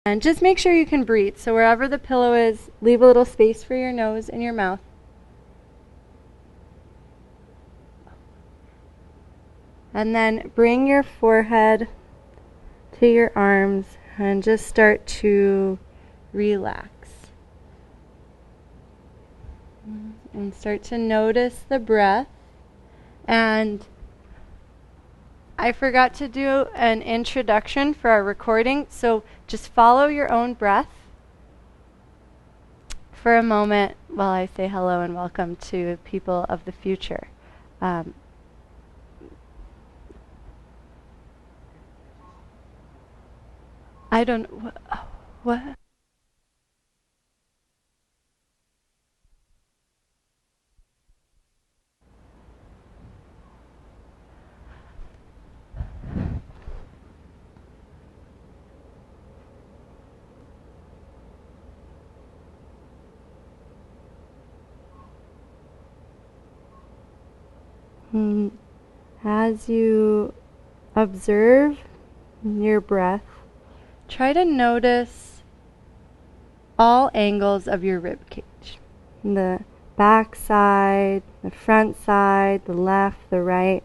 And just make sure you can breathe. So wherever the pillow is, leave a little space for your nose and your mouth. And then bring your forehead to your arms and just start to relax. And start to notice the breath. And I forgot to do an introduction for our recording, so just follow your own breath for a moment while I say hello and welcome to people of the future. I don't what? As you observe your breath, try to notice all angles of your rib cage. The back side, the front side, the left, the right.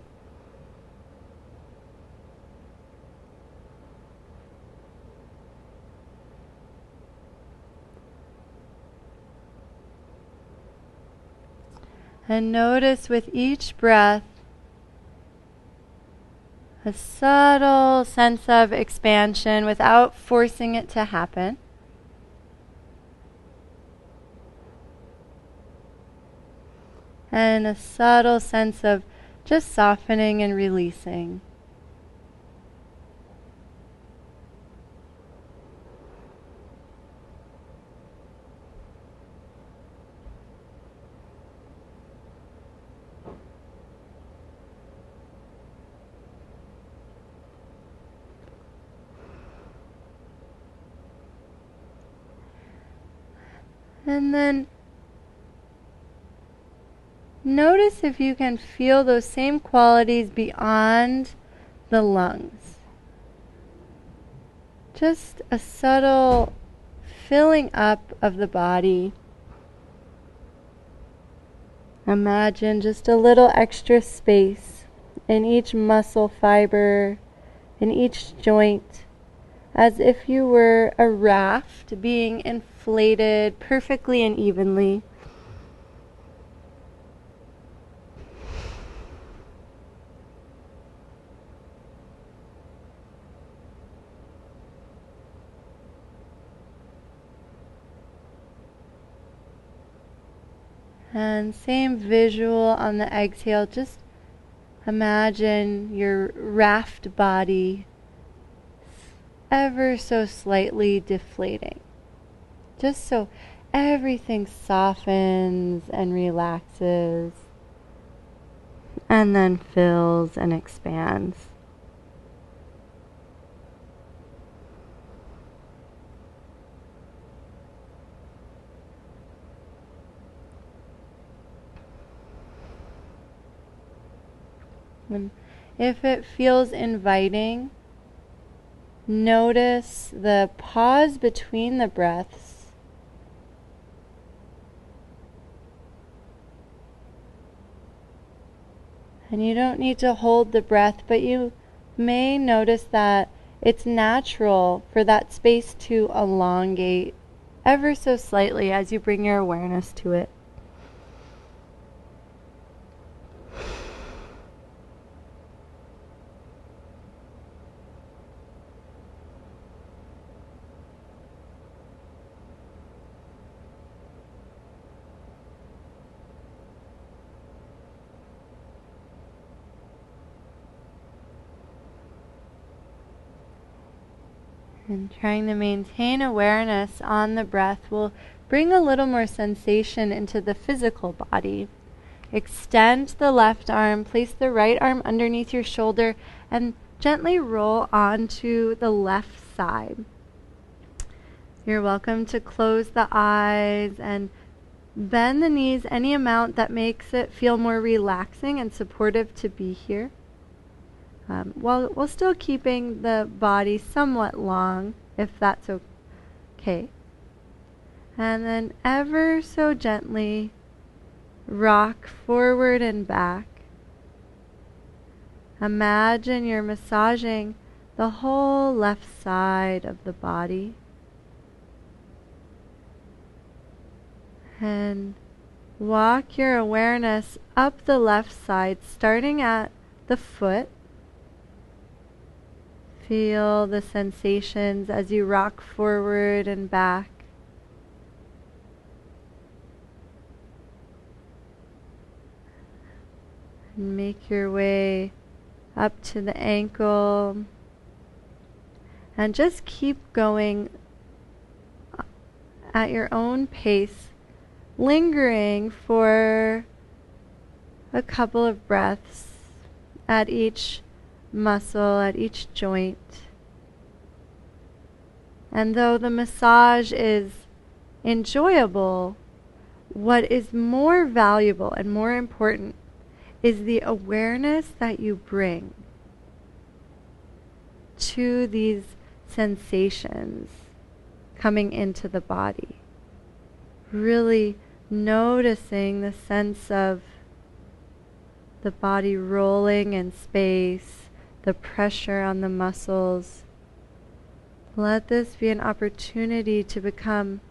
And notice with each breath a subtle sense of expansion without forcing it to happen. And a subtle sense of just softening and releasing. And then notice if you can feel those same qualities beyond the lungs. Just a subtle filling up of the body. Imagine just a little extra space in each muscle fiber, in each joint, as if you were a raft being inflated perfectly and evenly. And same visual on the exhale, just imagine your raft body ever so slightly deflating. Just so everything softens and relaxes and then fills and expands. And if it feels inviting, notice the pause between the breaths. And you don't need to hold the breath, but you may notice that it's natural for that space to elongate ever so slightly as you bring your awareness to it. And trying to maintain awareness on the breath will bring a little more sensation into the physical body. Extend the left arm, place the right arm underneath your shoulder, and gently roll onto the left side. You're welcome to close the eyes and bend the knees any amount that makes it feel more relaxing and supportive to be here. While still keeping the body somewhat long, if that's Okay. And then ever so gently rock forward and back. Imagine you're massaging the whole left side of the body. And walk your awareness up the left side, starting at the foot. Feel the sensations as you rock forward and back. And make your way up to the ankle. And just keep going at your own pace, lingering for a couple of breaths at each muscle, at each joint. And though the massage is enjoyable, what is more valuable and more important is the awareness that you bring to these sensations coming into the body. Really noticing the sense of the body rolling in space, the pressure on the muscles. Let this be an opportunity to become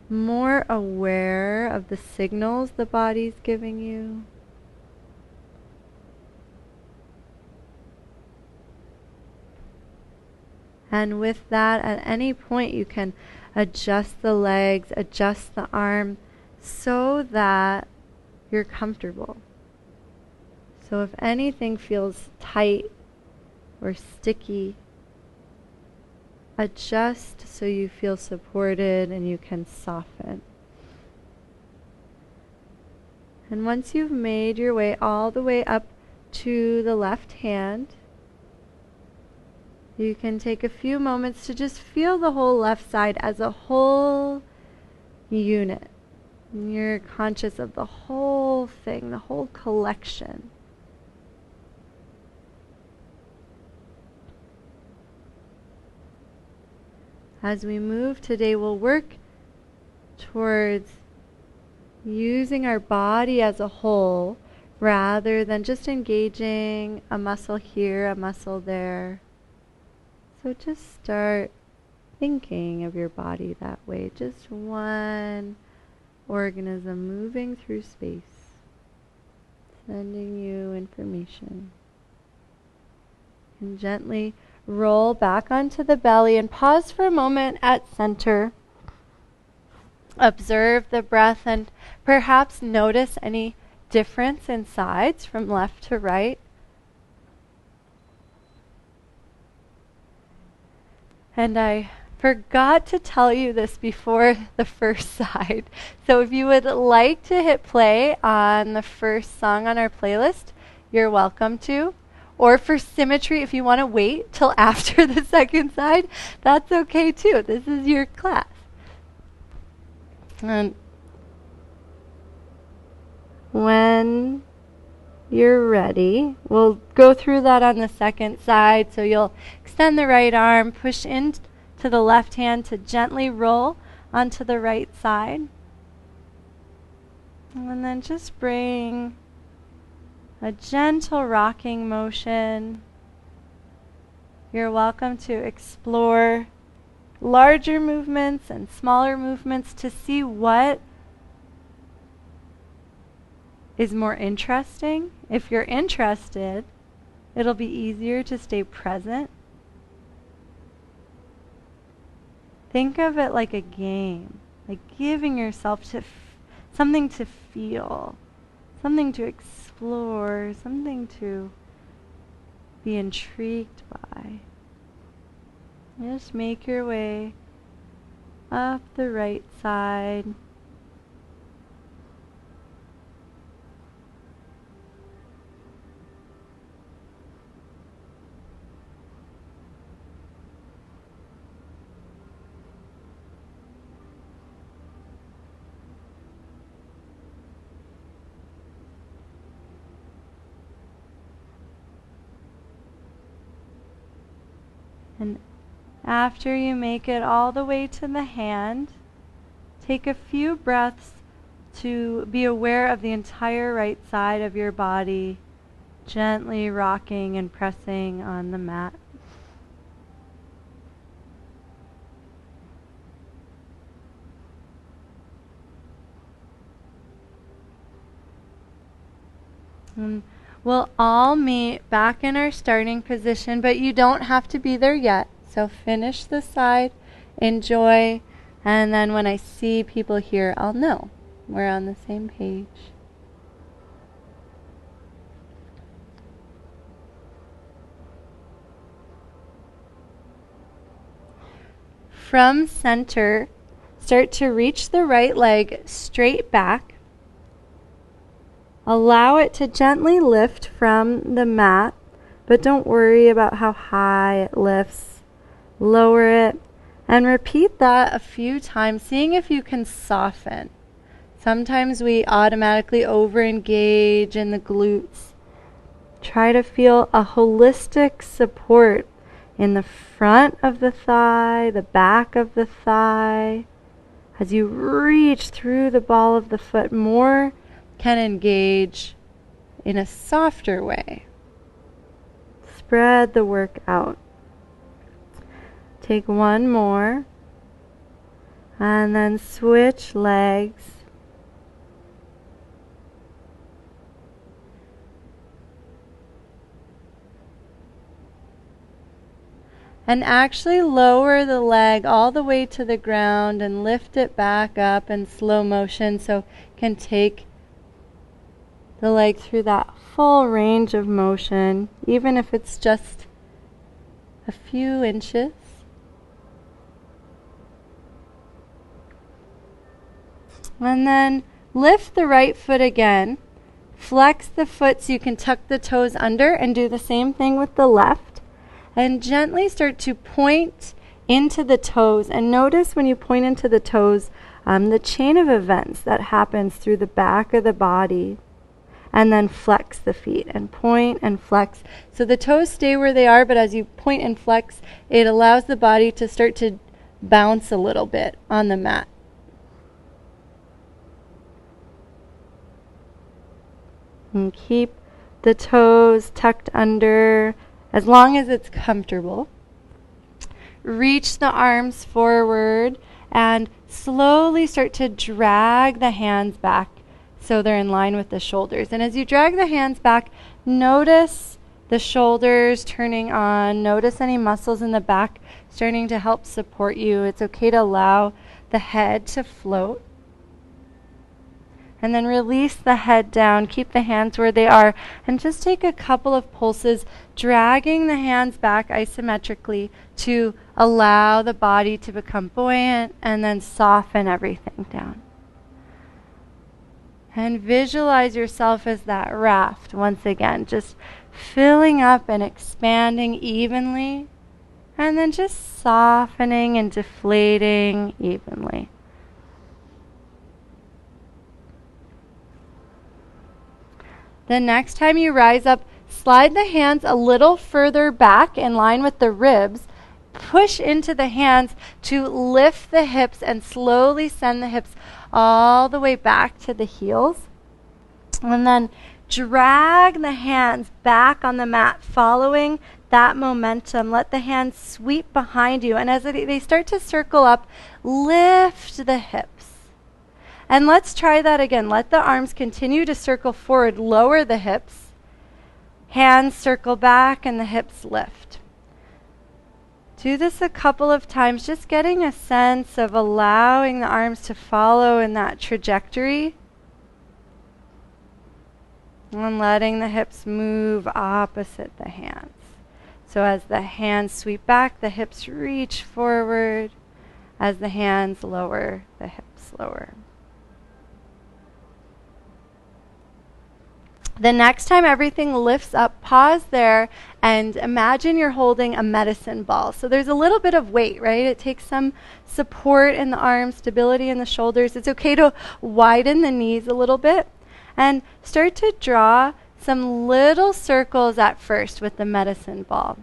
more aware of the signals the body's giving you. And with that, at any point you can adjust the legs, adjust the arm so that you're comfortable. So if anything feels tight or sticky, adjust so you feel supported and you can soften. And once you've made your way all the way up to the left hand, you can take a few moments to just feel the whole left side as a whole unit. And you're conscious of the whole thing, the whole collection. As we move today, we'll work towards using our body as a whole rather than just engaging a muscle here, a muscle there. So just start thinking of your body that way. Just one organism moving through space, sending you information. And gently roll back onto the belly and pause for a moment at center. Observe the breath and perhaps notice any difference in sides from left to right. And I forgot to tell you this before the first side. So if you would like to hit play on the first song on our playlist, you're welcome to. Or for symmetry, if you want to wait till after the second side, that's okay too. This is your class. And when you're ready, we'll go through that on the second side. So you'll extend the right arm, push into the left hand to gently roll onto the right side. And then just bring a gentle rocking motion. You're welcome to explore larger movements and smaller movements to see what is more interesting. If you're interested, it'll be easier to stay present. Think of it like a game, like giving yourself to something to feel, something to explore, something to be intrigued by. Just make your way up the right side. And After you make it all the way to the hand, take a few breaths to be aware of the entire right side of your body, gently rocking and pressing on the mat. And we'll all meet back in our starting position, but you don't have to be there yet. So finish the side, enjoy, and then when I see people here, I'll know we're on the same page. From center, start to reach the right leg straight back. Allow it to gently lift from the mat, but don't worry about how high it lifts. Lower it and repeat that a few times, seeing if you can soften. Sometimes we automatically over-engage in the glutes. Try to feel a holistic support in the front of the thigh, the back of the thigh. As you reach through the ball of the foot, more can engage in a softer way. Spread the work out. Take one more, and then switch legs. And actually lower the leg all the way to the ground and lift it back up in slow motion, so you can take the leg through that full range of motion, even if it's just a few inches. And then lift the right foot again. Flex the foot so you can tuck the toes under, and do the same thing with the left. And gently start to point into the toes. And notice when you point into the toes, the chain of events that happens through the back of the body. And then flex the feet and point and flex. So the toes stay where they are, but as you point and flex, it allows the body to start to bounce a little bit on the mat. And keep the toes tucked under as long as it's comfortable. Reach the arms forward and slowly start to drag the hands back so they're in line with the shoulders. And as you drag the hands back, notice the shoulders turning on. Notice any muscles in the back starting to help support you. It's okay to allow the head to float. And then release the head down. Keep the hands where they are. And just take a couple of pulses, dragging the hands back isometrically to allow the body to become buoyant and then soften everything down. And visualize yourself as that raft once again, just filling up and expanding evenly, and then just softening and deflating evenly. The next time you rise up, slide the hands a little further back in line with the ribs. Push into the hands to lift the hips and slowly send the hips all the way back to the heels. And then drag the hands back on the mat, following that momentum. Let the hands sweep behind you. And as they start to circle up, lift the hips. And let's try that again. Let the arms continue to circle forward. Lower the hips. Hands circle back and the hips lift. Do this a couple of times, just getting a sense of allowing the arms to follow in that trajectory. And letting the hips move opposite the hands. So as the hands sweep back, the hips reach forward. As the hands lower, the hips lower. The next time everything lifts up, pause there and imagine you're holding a medicine ball. So there's a little bit of weight, right? It takes some support in the arms, stability in the shoulders. It's okay to widen the knees a little bit and start to draw some little circles at first with the medicine ball.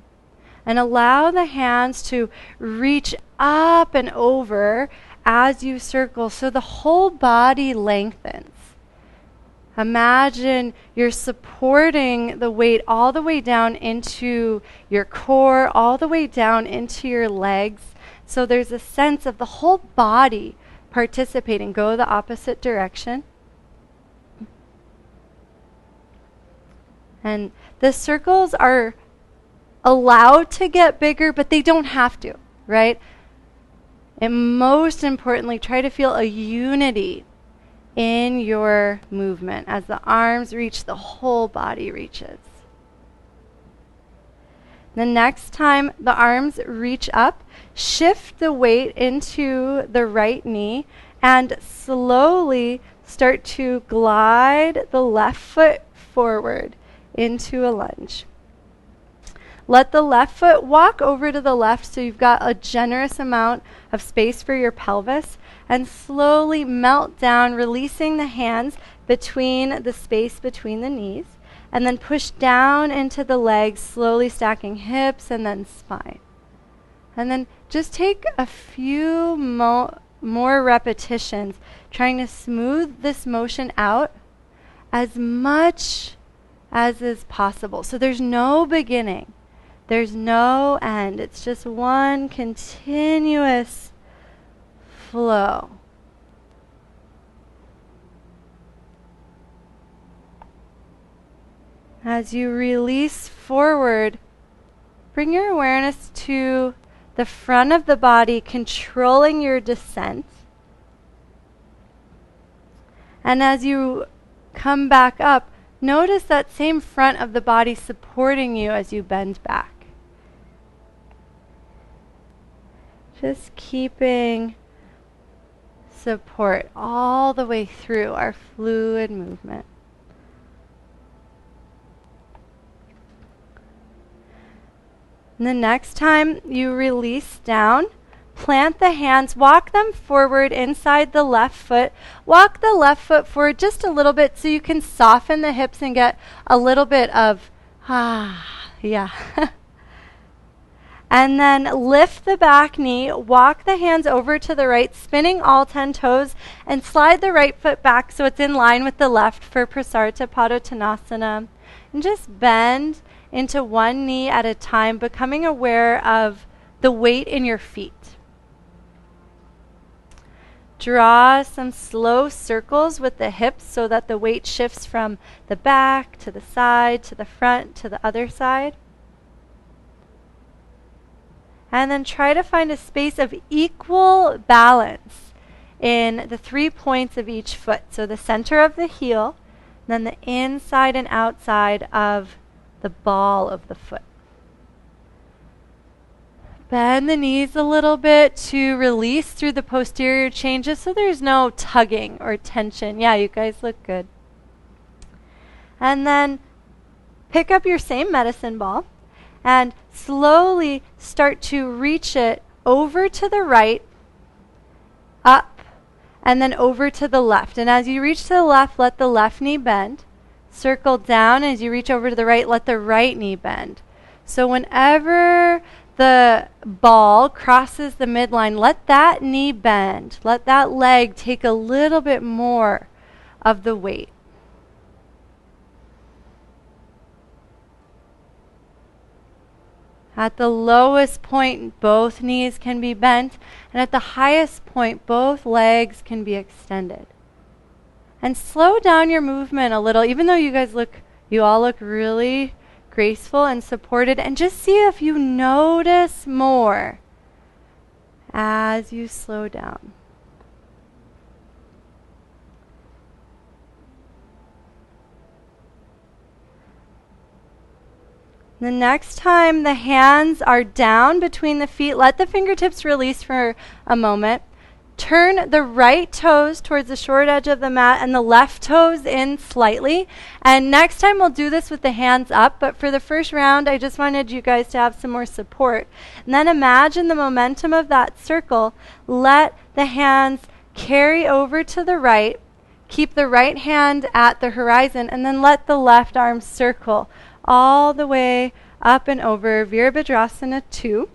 And allow the hands to reach up and over as you circle so the whole body lengthens. Imagine you're supporting the weight all the way down into your core, all the way down into your legs. So there's a sense of the whole body participating. Go the opposite direction. And the circles are allowed to get bigger, but they don't have to, right? And most importantly, try to feel a unity in your movement. As the arms reach, the whole body reaches. The next time the arms reach up, shift the weight into the right knee and slowly start to glide the left foot forward into a lunge. Let the left foot walk over to the left so you've got a generous amount of space for your pelvis, and slowly melt down, releasing the hands between the space between the knees, and then push down into the legs, slowly stacking hips and then spine. And then just take a few more repetitions, trying to smooth this motion out as much as is possible. So there's no beginning. There's no end. It's just one continuous flow. As you release forward, bring your awareness to the front of the body, controlling your descent. And as you come back up, notice that same front of the body supporting you as you bend back. Just keeping support all the way through our fluid movement. And the next time you release down, plant the hands, walk them forward inside the left foot. Walk the left foot forward just a little bit so you can soften the hips and get a little bit of, yeah. And then lift the back knee, walk the hands over to the right, spinning all 10 toes, and slide the right foot back so it's in line with the left for Prasarita Padottanasana. And just bend into one knee at a time, becoming aware of the weight in your feet. Draw some slow circles with the hips so that the weight shifts from the back to the side, to the front, to the other side. And then try to find a space of equal balance in the 3 points of each foot. So the center of the heel, then the inside and outside of the ball of the foot. Bend the knees a little bit to release through the posterior chain, just so there's no tugging or tension. Yeah, you guys look good. And then pick up your same medicine ball and slowly start to reach it over to the right, up, and then over to the left. And as you reach to the left, let the left knee bend. Circle down. As you reach over to the right, let the right knee bend. So whenever the ball crosses the midline, let that knee bend. Let that leg take a little bit more of the weight. At the lowest point, both knees can be bent, and at the highest point, both legs can be extended. And slow down your movement a little, even though you all look really graceful and supported, and just see if you notice more as you slow down. The next time the hands are down between the feet, let the fingertips release for a moment. Turn the right toes towards the short edge of the mat and the left toes in slightly. And next time we'll do this with the hands up, but for the first round, I just wanted you guys to have some more support. And then imagine the momentum of that circle. Let the hands carry over to the right. Keep the right hand at the horizon, and then let the left arm circle all the way up and over, Virabhadrasana 2.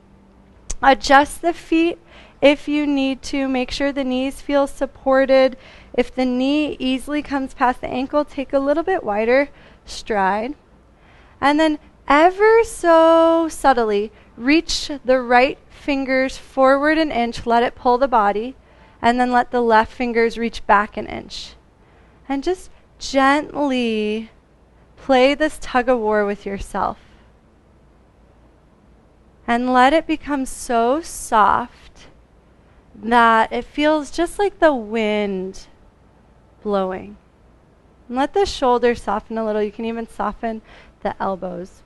Adjust the feet if you need to. Make sure the knees feel supported. If the knee easily comes past the ankle, take a little bit wider stride. And then ever so subtly, reach the right fingers forward an inch, let it pull the body, and then let the left fingers reach back an inch. And just gently play this tug of war with yourself. And let it become so soft that it feels just like the wind blowing. And let the shoulders soften a little. You can even soften the elbows.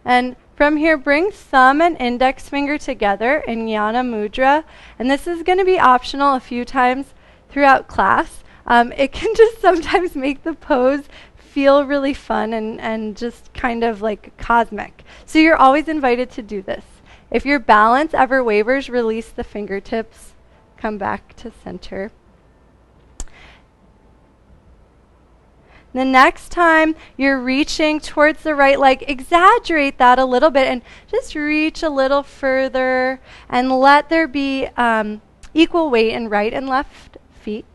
And from here, bring thumb and index finger together in Jnana Mudra. And this is going to be optional a few times throughout class. It can just sometimes make the pose feel really fun and just kind of like cosmic. So you're always invited to do this. If your balance ever wavers, release the fingertips, come back to center. The next time you're reaching towards the right leg, exaggerate that a little bit and just reach a little further and let there be equal weight in right and left feet.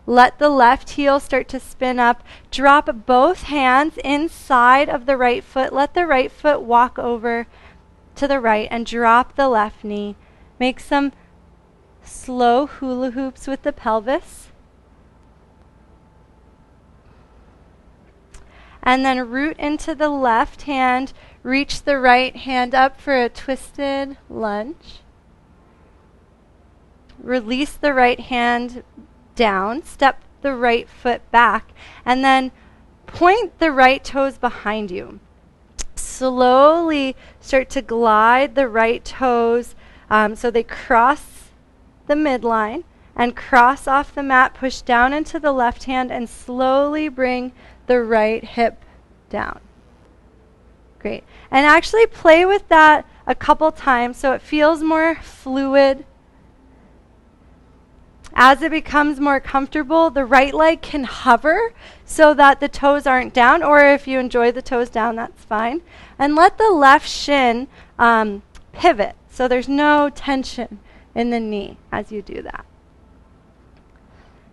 Let the left heel start to spin up. Drop both hands inside of the right foot. Let the right foot walk over to the right and drop the left knee. Make some slow hula hoops with the pelvis. And then root into the left hand. Reach the right hand up for a twisted lunge. Release the right hand down. Step the right foot back. And then point the right toes behind you. Slowly start to glide the right toes so they cross the midline and cross off the mat. Push down into the left hand and slowly bring the right hip down. Great. And actually play with that a couple times so it feels more fluid. As it becomes more comfortable, the right leg can hover so that the toes aren't down, or if you enjoy the toes down, that's fine. And let the left shin pivot so there's no tension in the knee as you do that.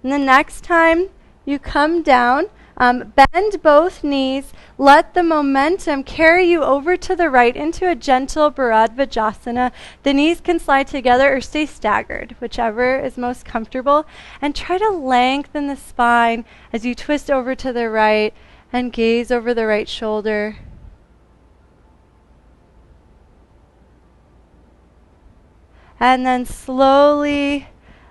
And the next time you come down, bend both knees. Let the momentum carry you over to the right into a gentle Bharadvajasana. The knees can slide together or stay staggered, whichever is most comfortable. And try to lengthen the spine as you twist over to the right and gaze over the right shoulder. And then slowly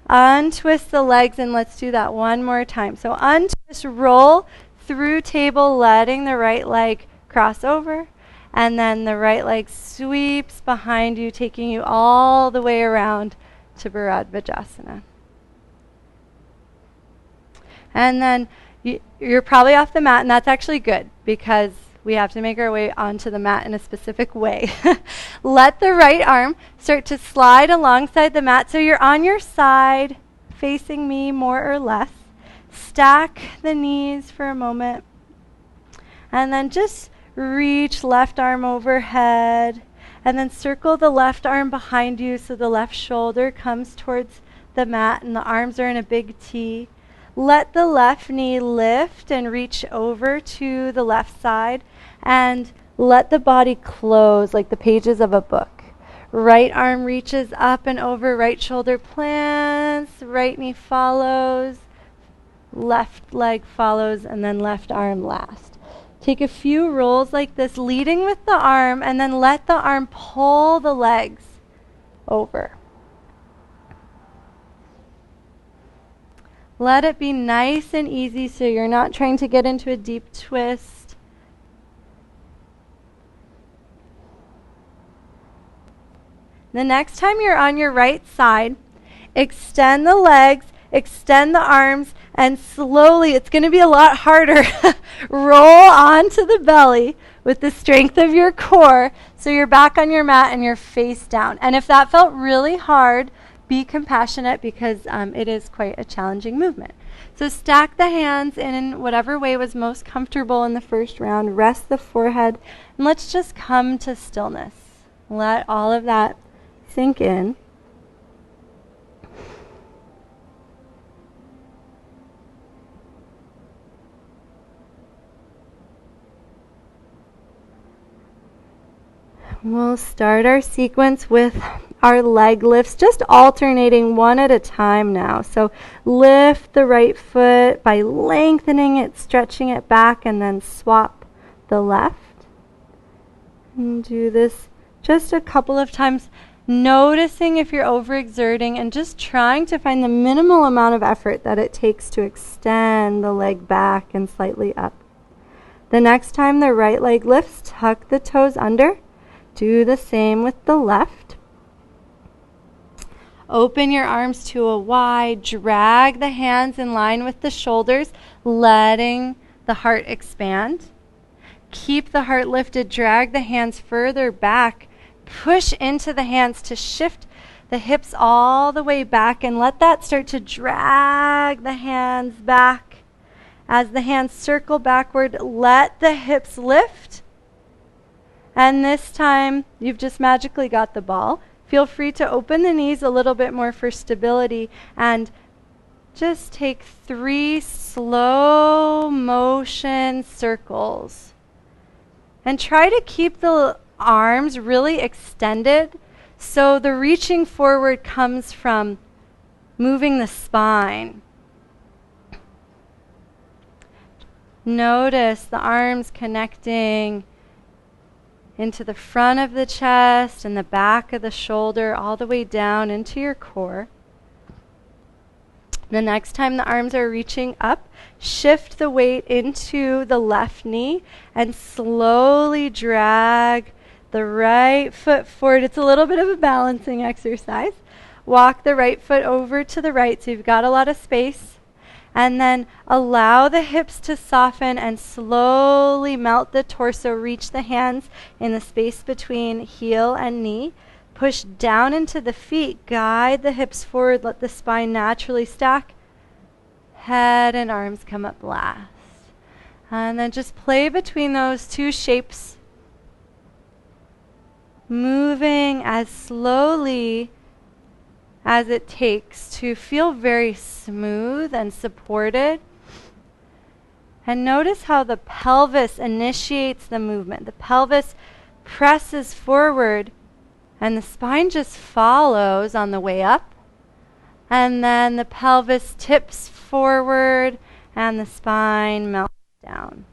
untwist the legs, and let's do that one more time. So untwist, roll through table, letting the right leg cross over, and then the right leg sweeps behind you, taking you all the way around to Bharadvajasana. And then you're probably off the mat, and that's actually good because we have to make our way onto the mat in a specific way. Let the right arm start to slide alongside the mat so you're on your side, facing me more or less. Stack the knees for a moment. And then just reach left arm overhead. And then circle the left arm behind you so the left shoulder comes towards the mat and the arms are in a big T. Let the left knee lift and reach over to the left side. And let the body close like the pages of a book. Right arm reaches up and over, right shoulder plants, right knee follows, left leg follows, and then left arm last. Take a few rolls like this, leading with the arm, and then let the arm pull the legs over. Let it be nice and easy so you're not trying to get into a deep twist. The next time you're on your right side, extend the legs, extend the arms, and slowly, it's going to be a lot harder, roll onto the belly with the strength of your core so you're back on your mat and you're face down. And if that felt really hard, be compassionate because it is quite a challenging movement. So stack the hands in whatever way was most comfortable in the first round. Rest the forehead. And let's just come to stillness. Let all of that sink in. We'll start our sequence with our leg lifts, just alternating one at a time now. So lift the right foot by lengthening it, stretching it back, and then swap the left. And do this just a couple of times, noticing if you're overexerting and just trying to find the minimal amount of effort that it takes to extend the leg back and slightly up. The next time the right leg lifts, tuck the toes under. Do the same with the left. Open your arms to a Y. Drag the hands in line with the shoulders, letting the heart expand. Keep the heart lifted. Drag the hands further back. Push into the hands to shift the hips all the way back, and let that start to drag the hands back. As the hands circle backward, let the hips lift. And this time, you've just magically got the ball. Feel free to open the knees a little bit more for stability, and just take 3 slow motion circles. And try to keep the arms really extended, so the reaching forward comes from moving the spine. Notice the arms connecting into the front of the chest and the back of the shoulder, all the way down into your core. The next time the arms are reaching up, shift the weight into the left knee and slowly drag the right foot forward. It's a little bit of a balancing exercise. Walk the right foot over to the right so you've got a lot of space. And then allow the hips to soften and slowly melt the torso. Reach the hands in the space between heel and knee. Push down into the feet. Guide the hips forward. Let the spine naturally stack. Head and arms come up last. And then just play between those two shapes. Moving as slowly as it takes to feel very smooth and supported. And notice how the pelvis initiates the movement. The pelvis presses forward and the spine just follows on the way up. And then the pelvis tips forward and the spine melts down.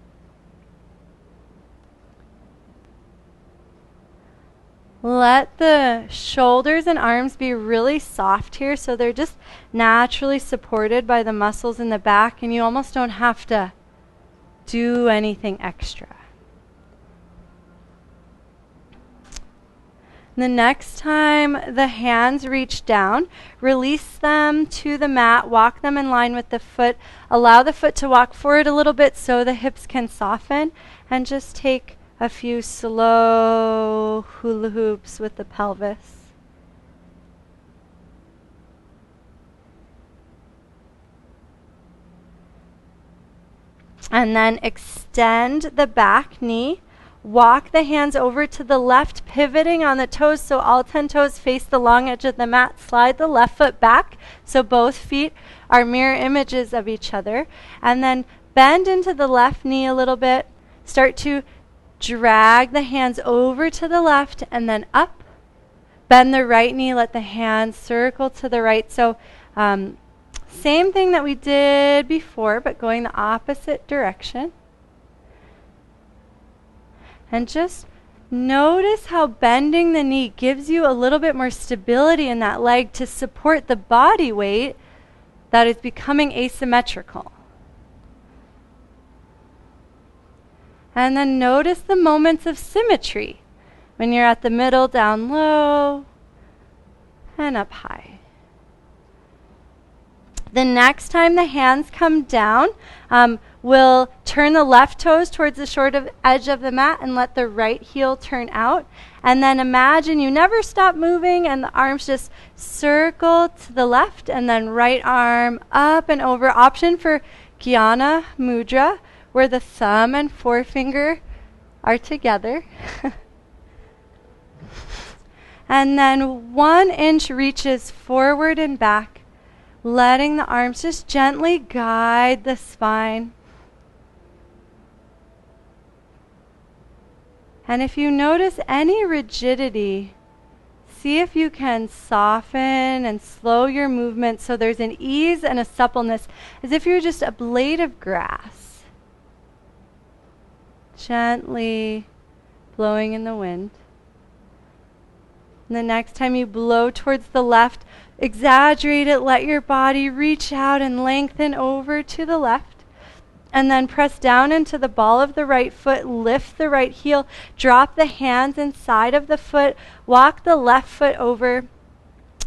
Let the shoulders and arms be really soft here, so they're just naturally supported by the muscles in the back, and you almost don't have to do anything extra. The next time the hands reach down, release them to the mat, walk them in line with the foot, allow the foot to walk forward a little bit so the hips can soften, and just take a few slow hula hoops with the pelvis. And then extend the back knee. Walk the hands over to the left, pivoting on the toes so all 10 toes face the long edge of the mat. Slide the left foot back so both feet are mirror images of each other. And then bend into the left knee a little bit. Start to drag the hands over to the left and then up. Bend the right knee, let the hands circle to the right. So same thing that we did before, but going the opposite direction. And just notice how bending the knee gives you a little bit more stability in that leg to support the body weight that is becoming asymmetrical. And then notice the moments of symmetry when you're at the middle, down low, and up high. The next time the hands come down, we'll turn the left toes towards the short edge of the mat and let the right heel turn out. And then imagine you never stop moving and the arms just circle to the left and then right arm up and over. Option for Jnana Mudra, where the thumb and forefinger are together. And then 1 inch reaches forward and back, letting the arms just gently guide the spine. And if you notice any rigidity, see if you can soften and slow your movement so there's an ease and a suppleness, as if you're just a blade of grass, gently blowing in the wind. And the next time you blow towards the left, exaggerate it, let your body reach out and lengthen over to the left. And then press down into the ball of the right foot, lift the right heel, drop the hands inside of the foot, walk the left foot over,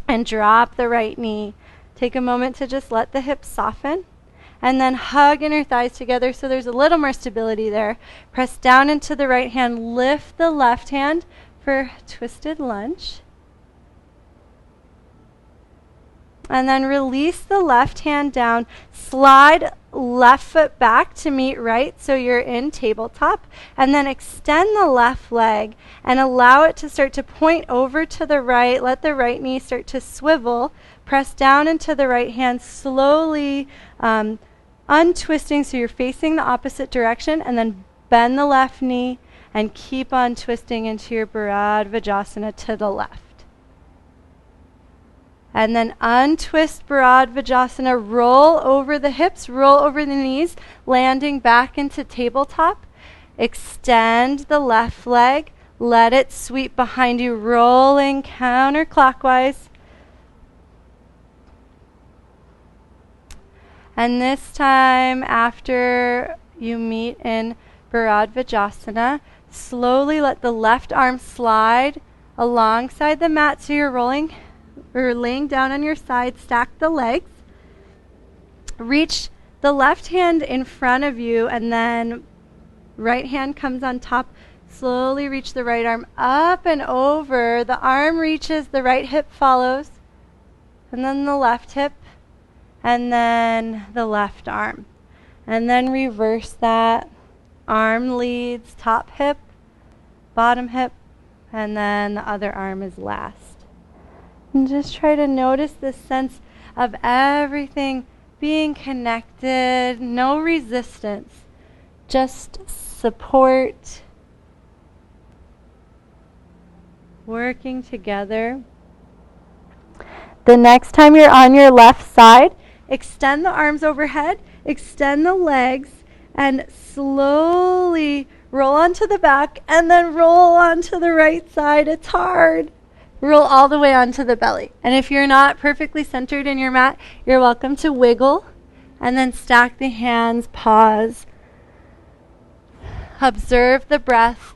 and drop the right knee. Take a moment to just let the hips soften. And then hug inner thighs together so there's a little more stability there. Press down into the right hand, lift the left hand for twisted lunge. And then release the left hand down, slide left foot back to meet right so you're in tabletop, and then extend the left leg and allow it to start to point over to the right. Let the right knee start to swivel. Press down into the right hand, slowly untwisting so you're facing the opposite direction, and then bend the left knee and keep on twisting into your Bharadvajasana to the left. And then untwist Bharadvajasana, roll over the hips, roll over the knees, landing back into tabletop. Extend the left leg, let it sweep behind you, rolling counterclockwise. And this time, after you meet in Bharadvajasana, slowly let the left arm slide alongside the mat so you're rolling or laying down on your side. Stack the legs. Reach the left hand in front of you and then right hand comes on top. Slowly reach the right arm up and over. The arm reaches, the right hip follows, and then the left hip, and then the left arm. And then reverse that. Arm leads, top hip, bottom hip, and then the other arm is last. And just try to notice this sense of everything being connected, no resistance, just support, working together. The next time you're on your left side, extend the arms overhead, extend the legs, and slowly roll onto the back and then roll onto the right side. It's hard. Roll all the way onto the belly. And if you're not perfectly centered in your mat, you're welcome to wiggle and then stack the hands, pause. Observe the breath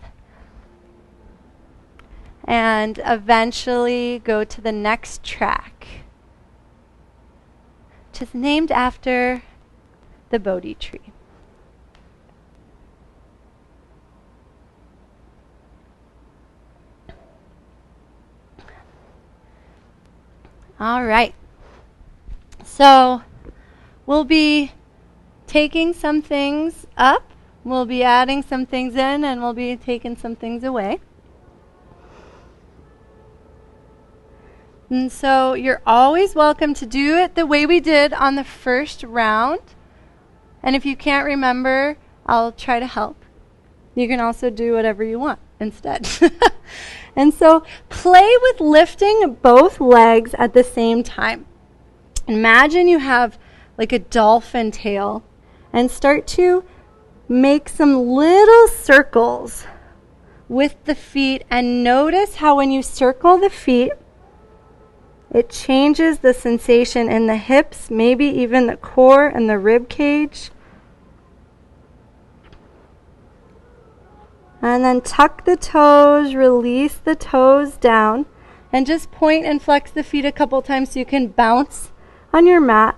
and eventually go to the next track, which is named after the Bodhi tree. All right, so we'll be taking some things up, we'll be adding some things in, and we'll be taking some things away. And so you're always welcome to do it the way we did on the first round. And if you can't remember, I'll try to help. You can also do whatever you want instead. And so play with lifting both legs at the same time. Imagine you have like a dolphin tail and start to make some little circles with the feet, and notice how when you circle the feet, it changes the sensation in the hips, maybe even the core and the rib cage. And then tuck the toes, release the toes down, and just point and flex the feet a couple times so you can bounce on your mat.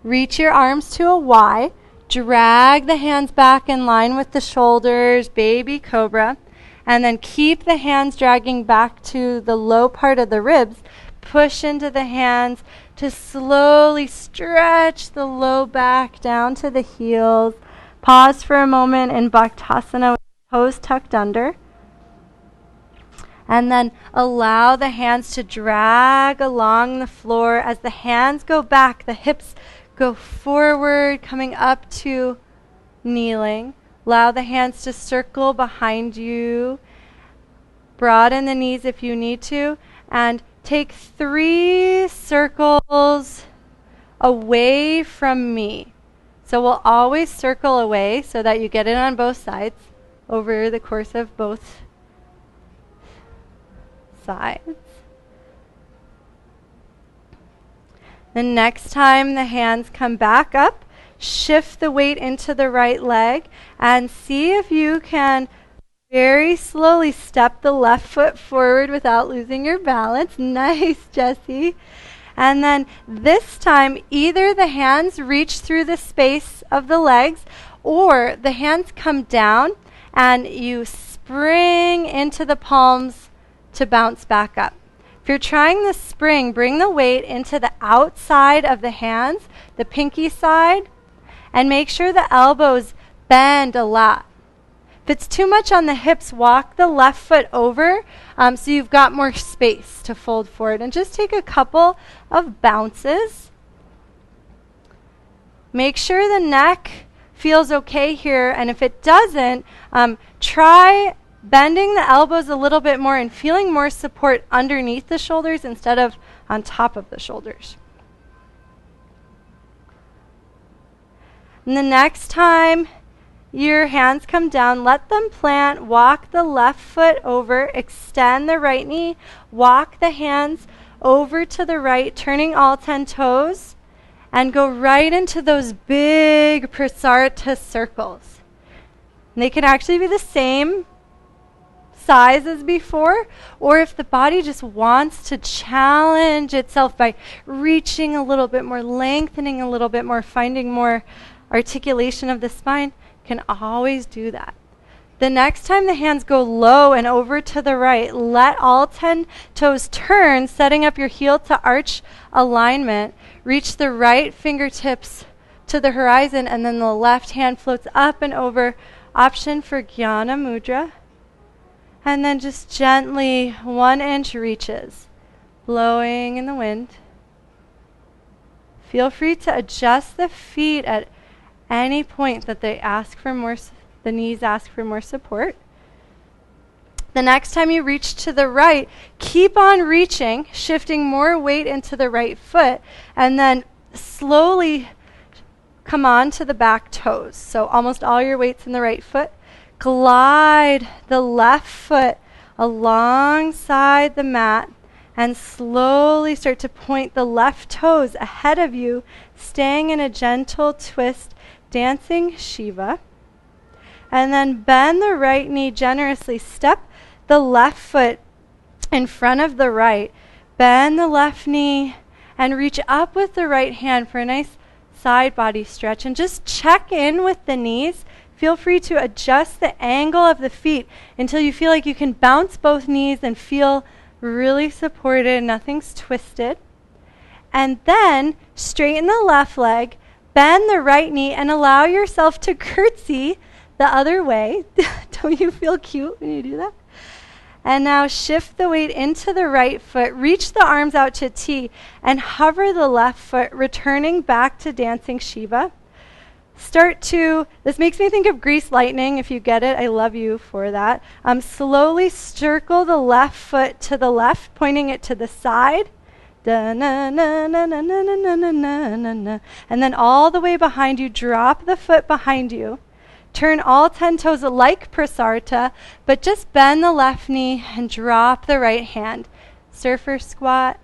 Reach your arms to a Y. Drag the hands back in line with the shoulders, baby cobra. And then keep the hands dragging back to the low part of the ribs. Push into the hands to slowly stretch the low back down to the heels. Pause for a moment in Bhaktasana with toes tucked under. And then allow the hands to drag along the floor. As the hands go back, the hips go forward, coming up to kneeling. Allow the hands to circle behind you. Broaden the knees if you need to. And take 3 circles away from me. So we'll always circle away so that you get it on both sides over the course of both sides. The next time the hands come back up, shift the weight into the right leg and see if you can very slowly step the left foot forward without losing your balance. Nice, Jessie. And then this time, either the hands reach through the space of the legs or the hands come down and you spring into the palms to bounce back up. If you're trying the spring, bring the weight into the outside of the hands, the pinky side, and make sure the elbows bend a lot. If it's too much on the hips, walk the left foot over so you've got more space to fold forward. And just take a couple of bounces. Make sure the neck feels okay here. And if it doesn't, try bending the elbows a little bit more and feeling more support underneath the shoulders instead of on top of the shoulders. And the next time your hands come down, let them plant, walk the left foot over, extend the right knee, walk the hands over to the right, turning all 10 toes, and go right into those big prasarita circles. And they can actually be the same size as before, or if the body just wants to challenge itself by reaching a little bit more, lengthening a little bit more, finding more articulation of the spine, can always do that. The next time the hands go low and over to the right, let all 10 toes turn, setting up your heel to arch alignment. Reach the right fingertips to the horizon, and then the left hand floats up and over. Option for Jnana Mudra. And then just gently 1 inch reaches, blowing in the wind. Feel free to adjust the feet at any point that they ask for more, the knees ask for more support. The next time you reach to the right, keep on reaching, shifting more weight into the right foot, and then slowly come on to the back toes. So almost all your weight's in the right foot. Glide the left foot alongside the mat and slowly start to point the left toes ahead of you, staying in a gentle twist, dancing Shiva. And then bend the right knee generously. Step the left foot in front of the right. Bend the left knee and reach up with the right hand for a nice side body stretch. And just check in with the knees. Feel free to adjust the angle of the feet until you feel like you can bounce both knees and feel really supported, nothing's twisted. And then straighten the left leg, bend the right knee, and allow yourself to curtsy the other way. Don't you feel cute when you do that? And now shift the weight into the right foot, reach the arms out to T, and hover the left foot, returning back to dancing Shiva. This makes me think of Grease Lightning, if you get it. I love you for that. Slowly circle the left foot to the left, pointing it to the side. And then all the way behind you, drop the foot behind you. Turn all 10 toes like prasarita, but just bend the left knee and drop the right hand. Surfer squat.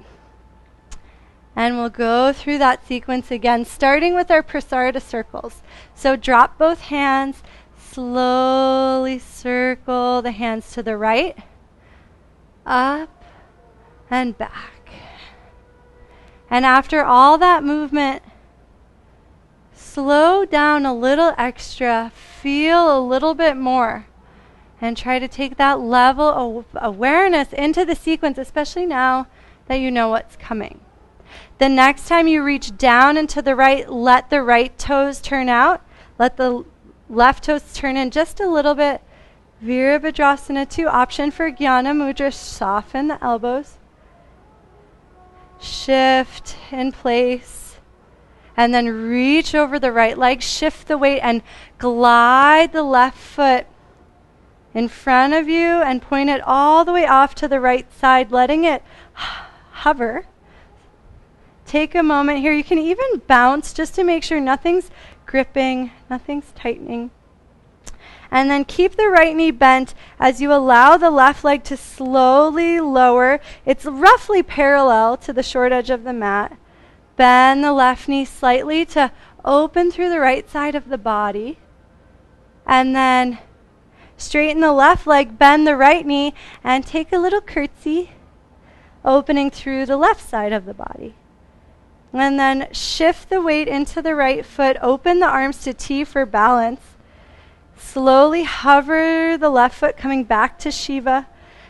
And we'll go through that sequence again, starting with our prasarita circles. So drop both hands, slowly circle the hands to the right, up and back. And after all that movement, slow down a little extra, feel a little bit more, and try to take that level of awareness into the sequence, especially now that you know what's coming. The next time you reach down and to the right, let the right toes turn out. Let the left toes turn in just a little bit. Virabhadrasana 2, option for Jnana Mudra, soften the elbows. Shift in place. And then reach over the right leg, shift the weight, and glide the left foot in front of you and point it all the way off to the right side, letting it hover. Take a moment here. You can even bounce just to make sure nothing's gripping, nothing's tightening. And then keep the right knee bent as you allow the left leg to slowly lower. It's roughly parallel to the short edge of the mat. Bend the left knee slightly to open through the right side of the body. And then straighten the left leg, bend the right knee, and take a little curtsy, opening through the left side of the body. And then shift the weight into the right foot, open the arms to T for balance. Slowly hover the left foot coming back to Shiva,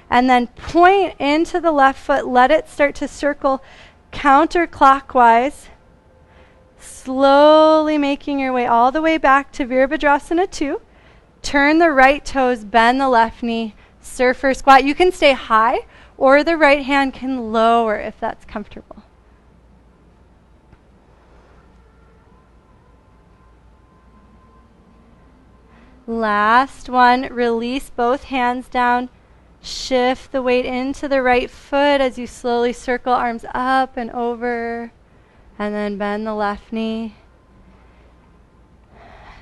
and then point into the left foot, let it start to circle counterclockwise, slowly making your way all the way back to Virabhadrasana 2. Turn the right toes, bend the left knee, surfer squat. You can stay high, or the right hand can lower if that's comfortable. Last one, release both hands down. Shift the weight into the right foot as you slowly circle arms up and over. And then bend the left knee.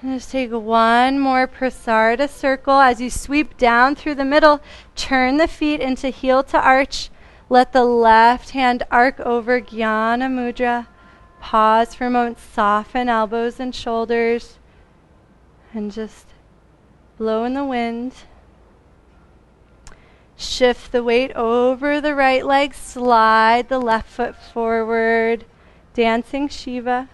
And just take one more prasarita circle. As you sweep down through the middle, turn the feet into heel to arch. Let the left hand arc over Jnana Mudra. Pause for a moment, soften elbows and shoulders. And just blow in the wind. Shift the weight over the right leg. Slide the left foot forward. Dancing Shiva.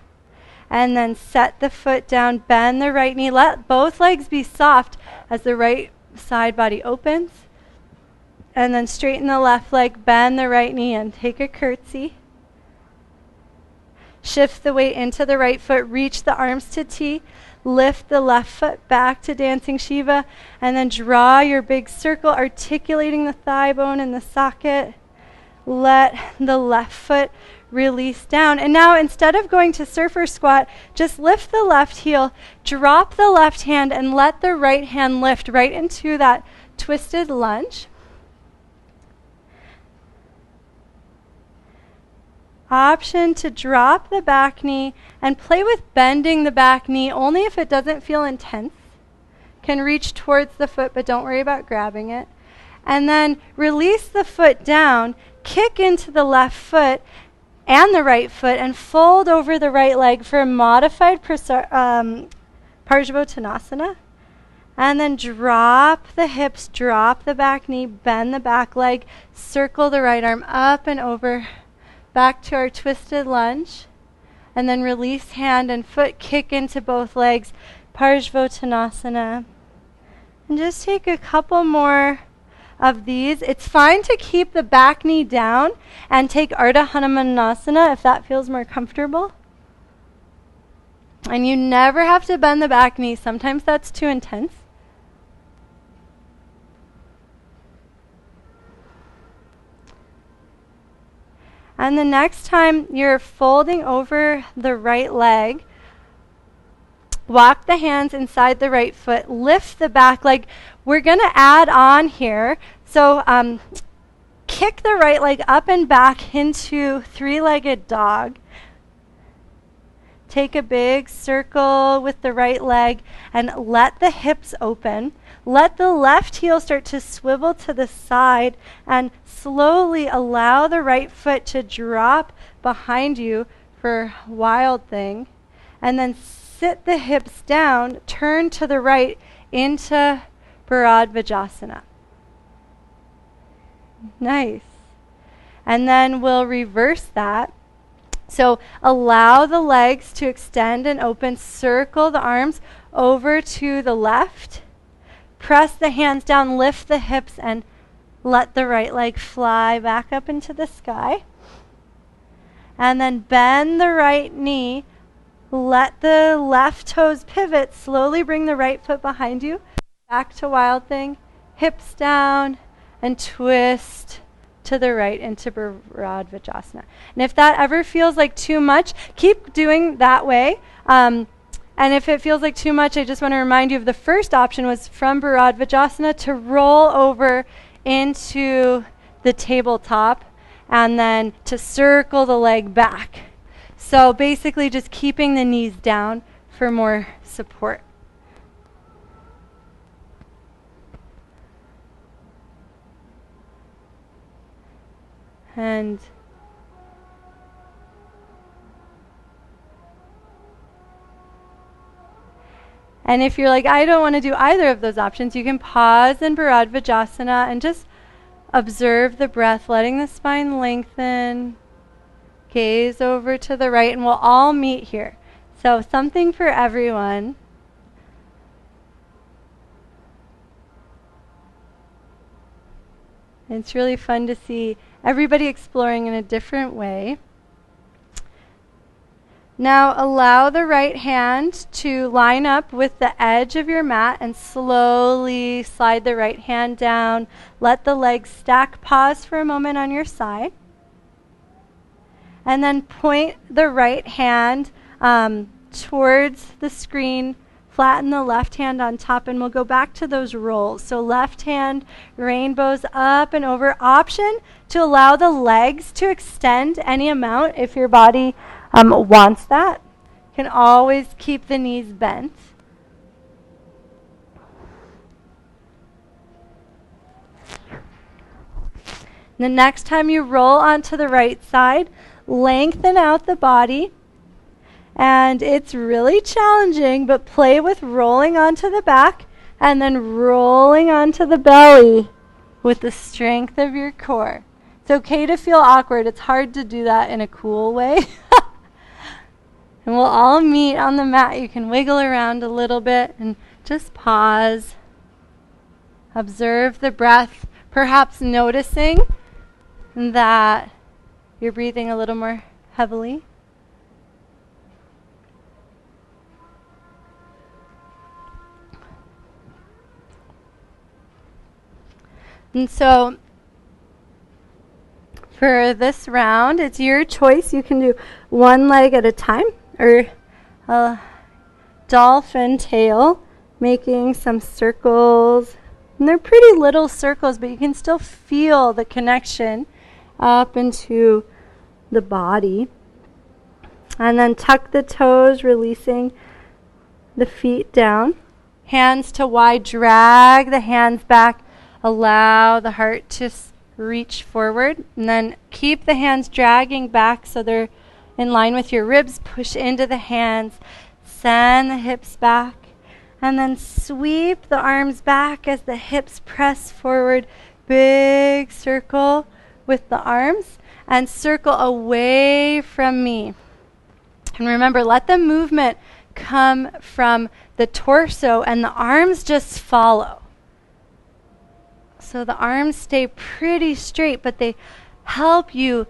And then set the foot down. Bend the right knee. Let both legs be soft as the right side body opens. And then straighten the left leg. Bend the right knee and take a curtsy. Shift the weight into the right foot. Reach the arms to T. Lift the left foot back to Dancing Shiva, and then draw your big circle, articulating the thigh bone in the socket. Let the left foot release down. And now instead of going to surfer squat, just lift the left heel, drop the left hand, and let the right hand lift right into that twisted lunge. Option to drop the back knee and play with bending the back knee only if it doesn't feel intense. Can reach towards the foot, but don't worry about grabbing it. And then release the foot down, kick into the left foot and the right foot, and fold over the right leg for a modified Parsvottanasana. And then drop the hips, drop the back knee, bend the back leg, circle the right arm up and over. Back to our twisted lunge, and then release hand and foot, kick into both legs, Parsvottanasana. And just take a couple more of these. It's fine to keep the back knee down and take Ardha Hanumanasana if that feels more comfortable. And you never have to bend the back knee. Sometimes that's too intense. And the next time you're folding over the right leg, walk the hands inside the right foot, lift the back leg. We're going to add on here. So kick the right leg up and back into three-legged dog. Take a big circle with the right leg and let the hips open. Let the left heel start to swivel to the side and slowly allow the right foot to drop behind you for Wild Thing. And then sit the hips down, turn to the right into Bharadvajasana. Nice. And then we'll reverse that. So allow the legs to extend and open. Circle the arms over to the left. Press the hands down, lift the hips, and let the right leg fly back up into the sky. And then bend the right knee. Let the left toes pivot. Slowly bring the right foot behind you. Back to Wild Thing. Hips down and twist to the right into Bharadvajasana. And if that ever feels like too much, keep doing that way. And if it feels like too much, I just want to remind you of the first option was from Bharadvajasana to roll over into the tabletop and then to circle the leg back. So basically just keeping the knees down for more support. And if you're like, I don't want to do either of those options, you can pause in Bharadvajasana and just observe the breath, letting the spine lengthen. Gaze over to the right, and we'll all meet here. So something for everyone. And it's really fun to see everybody exploring in a different way. Now allow the right hand to line up with the edge of your mat and slowly slide the right hand down. Let the legs stack. Pause for a moment on your side. And then point the right hand towards the screen. Flatten the left hand on top, and we'll go back to those rolls. So left hand, rainbows up and over. Option to allow the legs to extend any amount if your body wants that. You can always keep the knees bent. The next time you roll onto the right side, lengthen out the body. And it's really challenging, but play with rolling onto the back and then rolling onto the belly with the strength of your core. It's okay to feel awkward. It's hard to do that in a cool way. And we'll all meet on the mat. You can wiggle around a little bit and just pause. Observe the breath, perhaps noticing that you're breathing a little more heavily. And so for this round, it's your choice. You can do one leg at a time, or a dolphin tail, making some circles. And they're pretty little circles, but you can still feel the connection up into the body. And then tuck the toes, releasing the feet down. Hands to wide, drag the hands back. Allow the heart to reach forward, and then keep the hands dragging back so they're in line with your ribs. Push into the hands, send the hips back, and then sweep the arms back as the hips press forward. Big circle with the arms, and circle away from me. And remember, let the movement come from the torso, and the arms just follow. So the arms stay pretty straight, but they help you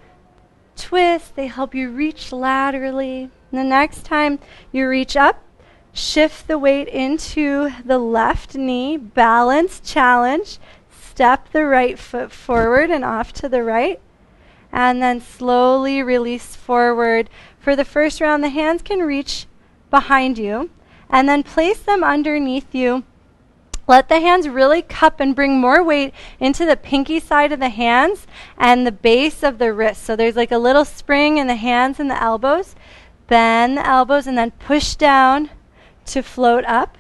twist, they help you reach laterally. And the next time you reach up, shift the weight into the left knee, balance, challenge, step the right foot forward and off to the right, and then slowly release forward. For the first round, the hands can reach behind you, and then place them underneath you. Let the hands really cup and bring more weight into the pinky side of the hands and the base of the wrist. So there's like a little spring in the hands and the elbows. Bend the elbows and then push down to float up.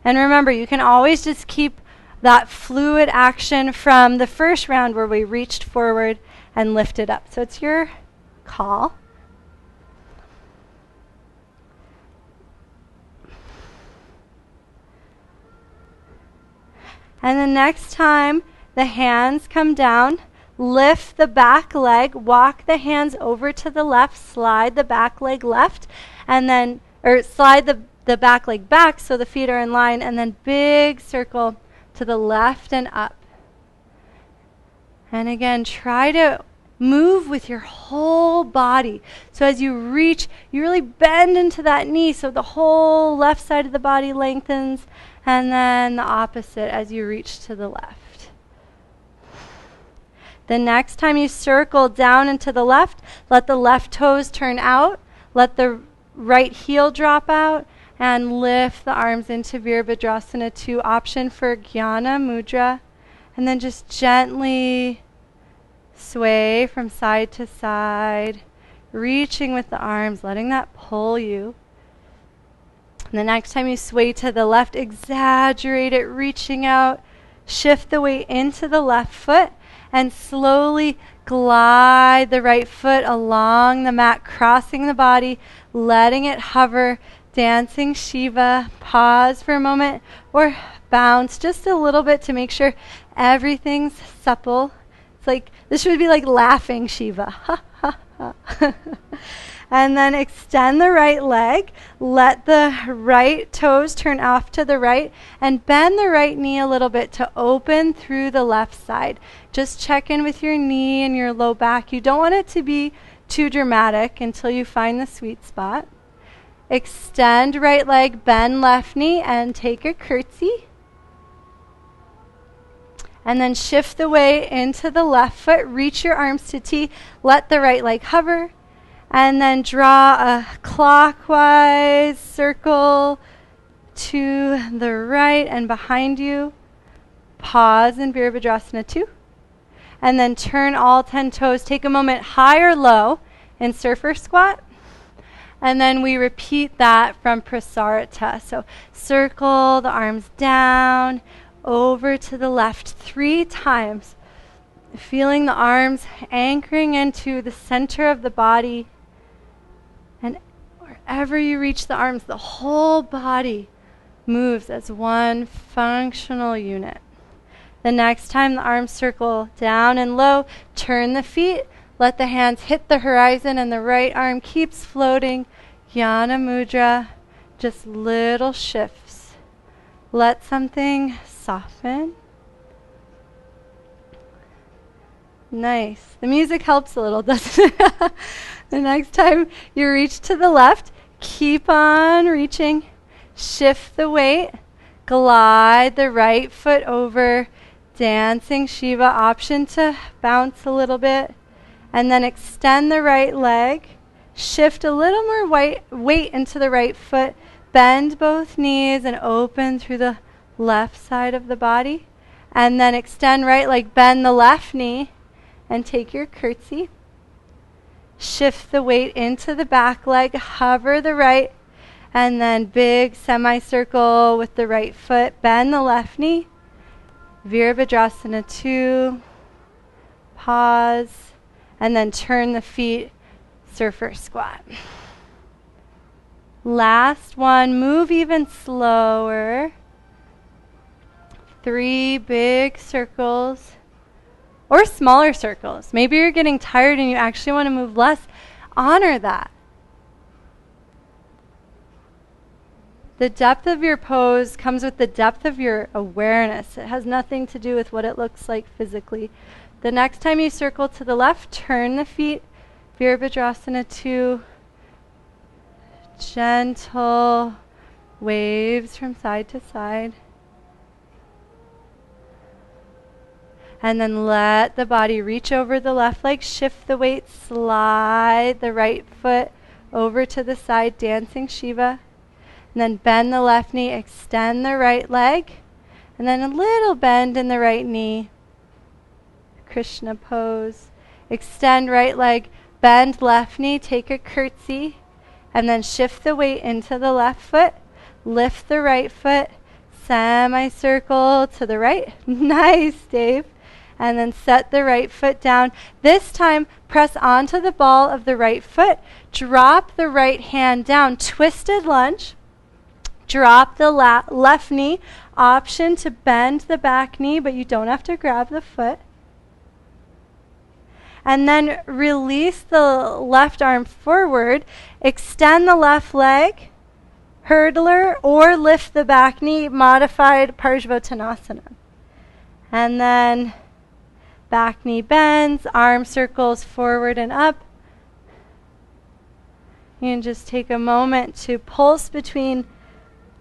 And remember, you can always just keep that fluid action from the first round where we reached forward and lifted up. So it's your call. And the next time the hands come down, lift the back leg, walk the hands over to the left, slide the back leg left, and then, or slide the back leg back so the feet are in line, and then big circle to the left and up. And again, try to move with your whole body. So as you reach, you really bend into that knee so the whole left side of the body lengthens, and then the opposite as you reach to the left. The next time you circle down and to the left, let the left toes turn out, let the right heel drop out, and lift the arms into Virabhadrasana 2, option for Jnana Mudra. And then just gently sway from side to side, reaching with the arms, letting that pull you. And the next time you sway to the left, exaggerate it, reaching out, shift the weight into the left foot, and slowly glide the right foot along the mat, crossing the body, letting it hover, dancing Shiva. Pause for a moment or bounce just a little bit to make sure everything's supple. It's like, this should be like laughing Shiva. Ha, ha, ha. And then extend the right leg. Let the right toes turn off to the right and bend the right knee a little bit to open through the left side. Just check in with your knee and your low back. You don't want it to be too dramatic until you find the sweet spot. Extend right leg, bend left knee, and take a curtsy. And then shift the weight into the left foot. Reach your arms to T. Let the right leg hover. And then draw a clockwise circle to the right and behind you. Pause in Virabhadrasana 2. And then turn all 10 toes. Take a moment high or low in surfer squat. And then we repeat that from Prasarita. So circle the arms down, over to the left 3 times. Feeling the arms anchoring into the center of the body. And wherever you reach the arms, the whole body moves as one functional unit. The next time the arms circle down and low, turn the feet, let the hands hit the horizon, and the right arm keeps floating. Jnana Mudra, just little shifts. Let something soften. Nice. The music helps a little, doesn't it? The next time you reach to the left, keep on reaching. Shift the weight. Glide the right foot over. Dancing Shiva, option to bounce a little bit. And then extend the right leg. Shift a little more weight into the right foot. Bend both knees and open through the left side of the body. And then extend right leg, bend the left knee, and take your curtsy. Shift the weight into the back leg, hover the right, and then big semicircle with the right foot. Bend the left knee. Virabhadrasana 2. Pause. And then turn the feet, surfer squat. Last one, move even slower. 3 big circles. Or smaller circles. Maybe you're getting tired and you actually want to move less. Honor that. The depth of your pose comes with the depth of your awareness. It has nothing to do with what it looks like physically. The next time you circle to the left, turn the feet. Virabhadrasana 2. Gentle waves from side to side. And then let the body reach over the left leg, shift the weight, slide the right foot over to the side, dancing Shiva. And then bend the left knee, extend the right leg, and then a little bend in the right knee. Krishna pose. Extend right leg, bend left knee, take a curtsy, and then shift the weight into the left foot, lift the right foot, semicircle to the right. Nice, Dave. And then set the right foot down. This time, press onto the ball of the right foot. Drop the right hand down. Twisted lunge. Drop the left knee. Option to bend the back knee, but you don't have to grab the foot. And then release the left arm forward. Extend the left leg, hurdler, or lift the back knee, modified Parsvottanasana. And then back knee bends, arm circles forward and up. You can just take a moment to pulse between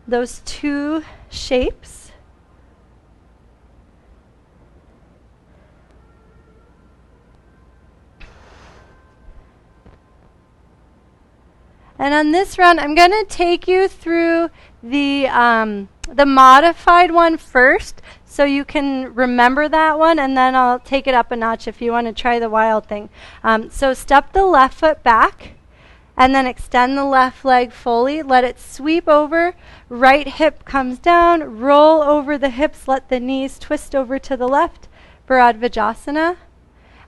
those two shapes. And on this round, I'm going to take you through the modified one first, so you can remember that one, and then I'll take it up a notch if you want to try the wild thing. So step the left foot back, and then extend the left leg fully. Let it sweep over. Right hip comes down. Roll over the hips. Let the knees twist over to the left. Bharadvajasana.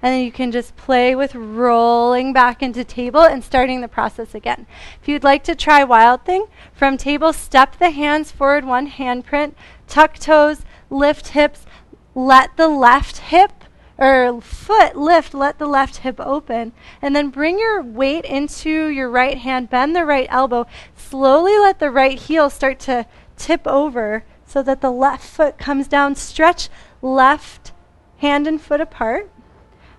And then you can just play with rolling back into table and starting the process again. If you'd like to try wild thing, from table, step the hands forward, one handprint, tuck toes, lift hips, let the left hip or foot lift, let the left hip open, and then bring your weight into your right hand, bend the right elbow, slowly let the right heel start to tip over so that the left foot comes down, stretch left hand and foot apart.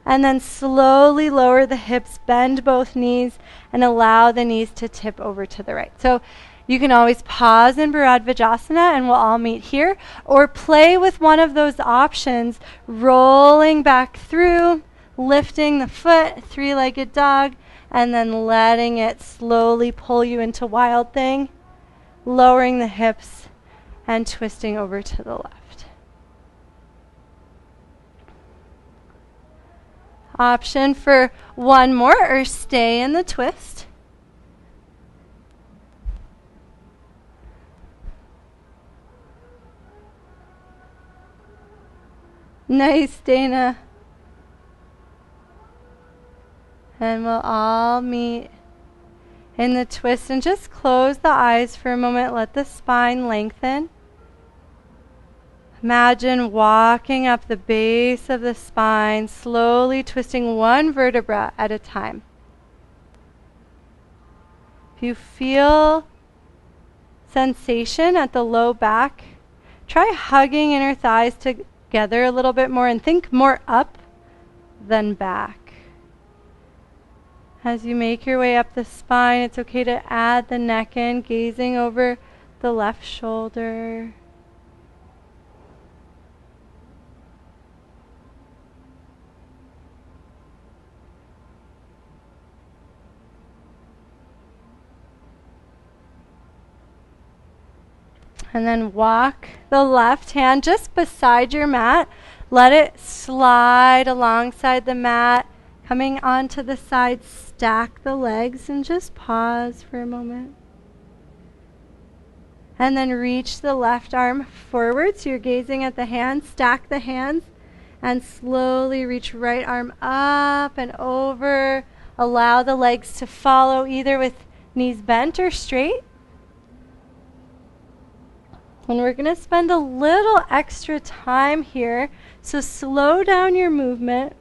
And then slowly lower the hips, bend both knees, and allow the knees to tip over to the right. So you can always pause in Bharadvajasana, and we'll all meet here, or play with one of those options, rolling back through, lifting the foot, three-legged dog, and then letting it slowly pull you into wild thing, lowering the hips, and twisting over to the left. Option for one more, or stay in the twist. Nice, Dana. And we'll all meet in the twist, and just close the eyes for a moment. Let the spine lengthen. Imagine walking up the base of the spine, slowly twisting one vertebra at a time. If you feel sensation at the low back, try hugging inner thighs together a little bit more and think more up than back. As you make your way up the spine, it's okay to add the neck in, gazing over the left shoulder. And then walk the left hand just beside your mat. Let it slide alongside the mat. Coming onto the side, stack the legs and just pause for a moment. And then reach the left arm forward. So you're gazing at the hands. Stack the hands and slowly reach right arm up and over. Allow the legs to follow either with knees bent or straight. And we're going to spend a little extra time here, so slow down your movement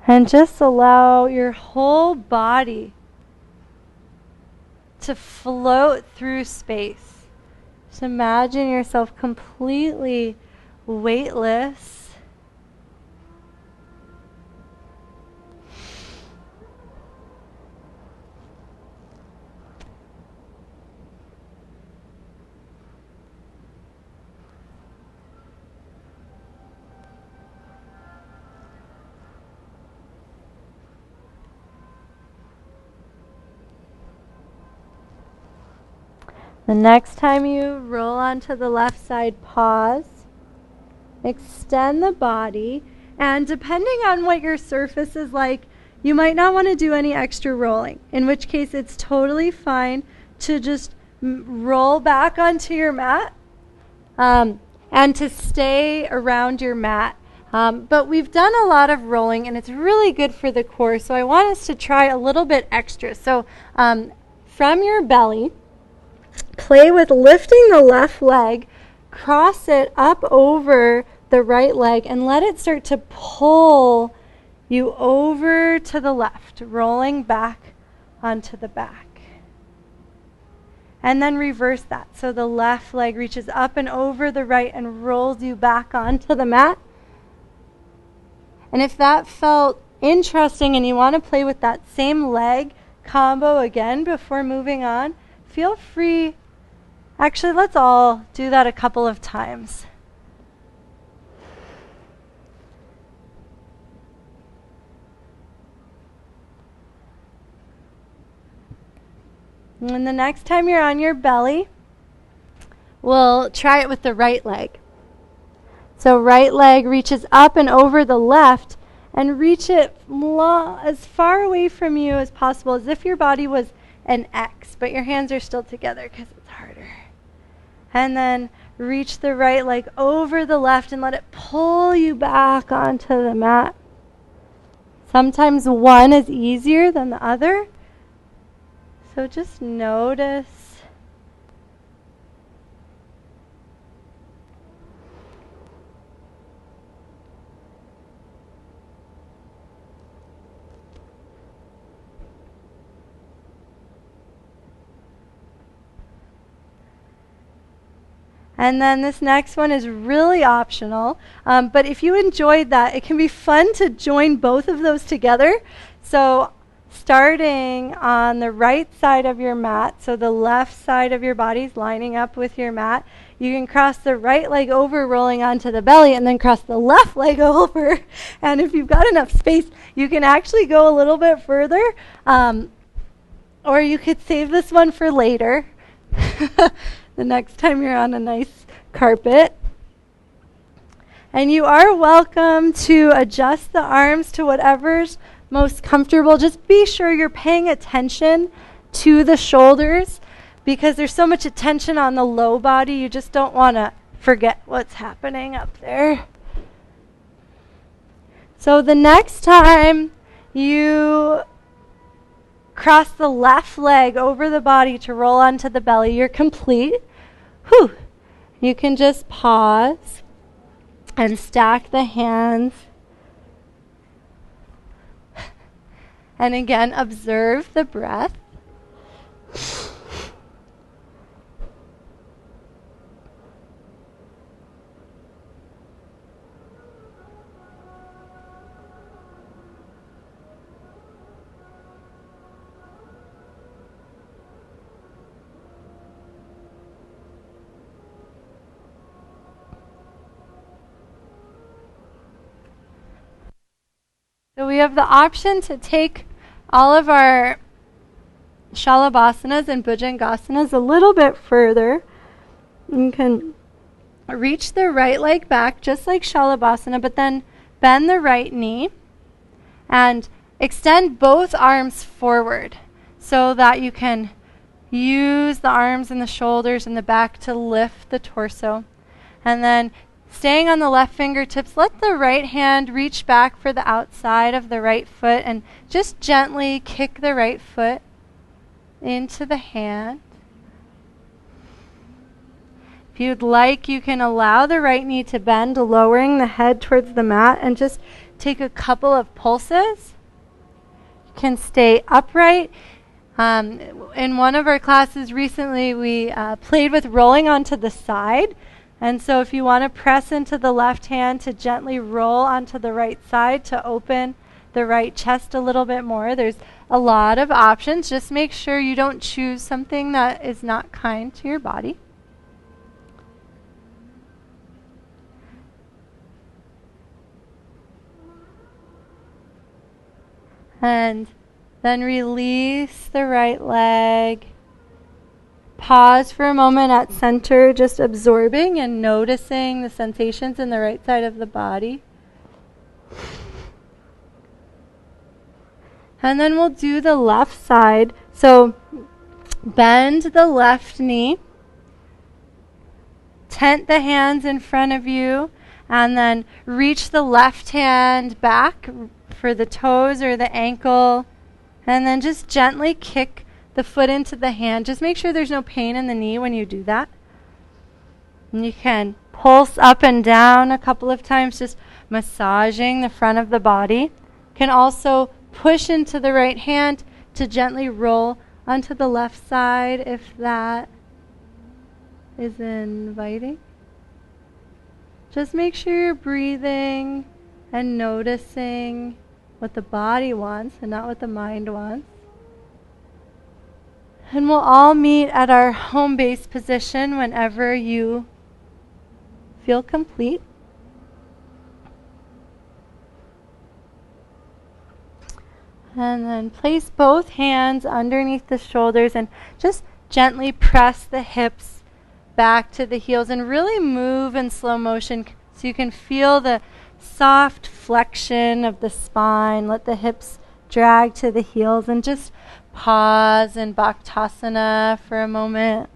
and just allow your whole body to float through space. Just imagine yourself completely weightless. The next time you roll onto the left side, pause, extend the body, and depending on what your surface is like, you might not want to do any extra rolling, in which case it's totally fine to just roll back onto your mat and to stay around your mat. But we've done a lot of rolling, and it's really good for the core, so I want us to try a little bit extra. So from your belly, play with lifting the left leg, cross it up over the right leg and let it start to pull you over to the left, rolling back onto the back. And then reverse that. So the left leg reaches up and over the right and rolls you back onto the mat. And if that felt interesting and you want to play with that same leg combo again before moving on, feel free. Actually, let's all do that a couple of times. And the next time you're on your belly, we'll try it with the right leg. So right leg reaches up and over the left, and reach it as far away from you as possible, as if your body was an X, but your hands are still together because it's harder. And then reach the right leg over the left and let it pull you back onto the mat. Sometimes one is easier than the other. So just notice. And then this next one is really optional. But if you enjoyed that, it can be fun to join both of those together. So starting on the right side of your mat, so the left side of your body's lining up with your mat, you can cross the right leg over, rolling onto the belly, and then cross the left leg over. And if you've got enough space, you can actually go a little bit further. Or you could save this one for later. The next time you're on a nice carpet. And you are welcome to adjust the arms to whatever's most comfortable. Just be sure you're paying attention to the shoulders, because there's so much attention on the low body, you just don't want to forget what's happening up there. So the next time you cross the left leg over the body to roll onto the belly, you're complete. Whew. You can just pause and stack the hands. And again, observe the breath. So we have the option to take all of our Shalabhasanas and Bhujangasanas a little bit further. You can reach the right leg back just like Shalabhasana, but then bend the right knee and extend both arms forward so that you can use the arms and the shoulders and the back to lift the torso. And then staying on the left fingertips, let the right hand reach back for the outside of the right foot and just gently kick the right foot into the hand. If you'd like, you can allow the right knee to bend, lowering the head towards the mat, and just take a couple of pulses. You can stay upright. In one of our classes recently, we played with rolling onto the side. And so if you want to press into the left hand to gently roll onto the right side to open the right chest a little bit more, there's a lot of options. Just make sure you don't choose something that is not kind to your body. And then release the right leg. Pause for a moment at center, just absorbing and noticing the sensations in the right side of the body. And then we'll do the left side. So bend the left knee, tent the hands in front of you, and then reach the left hand back for the toes or the ankle, and then just gently kick the foot into the hand. Just make sure there's no pain in the knee when you do that. And you can pulse up and down a couple of times, just massaging the front of the body. Can also push into the right hand to gently roll onto the left side if that is inviting. Just make sure you're breathing and noticing what the body wants and not what the mind wants. And we'll all meet at our home base position whenever you feel complete. And then place both hands underneath the shoulders and just gently press the hips back to the heels and really move in slow motion so you can feel the soft flexion of the spine. Let the hips drag to the heels and just pause in Bhaktasana for a moment.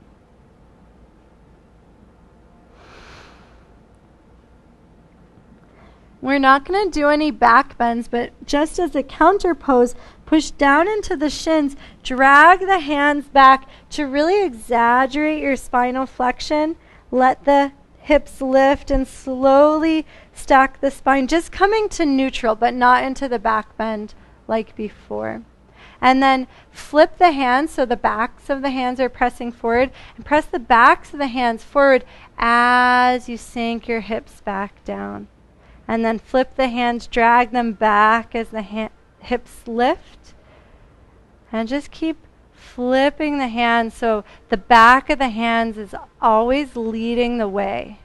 We're not going to do any back bends, but just as a counter pose, push down into the shins, drag the hands back to really exaggerate your spinal flexion. Let the hips lift and slowly stack the spine, just coming to neutral, but not into the back bend like before. And then flip the hands so the backs of the hands are pressing forward, and press the backs of the hands forward as you sink your hips back down. And then flip the hands, drag them back as the hips lift. And just keep flipping the hands so the back of the hands is always leading the way.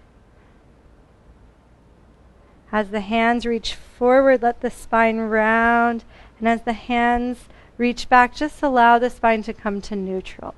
As the hands reach forward, let the spine round. And as the hands reach back, just allow the spine to come to neutral.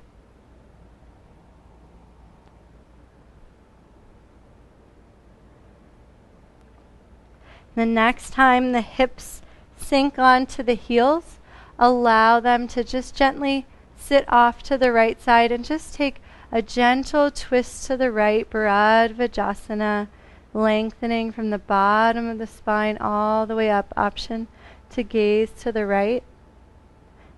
The next time the hips sink onto the heels, allow them to just gently sit off to the right side and just take a gentle twist to the right, Bharadvajasana, lengthening from the bottom of the spine all the way up, option to gaze to the right.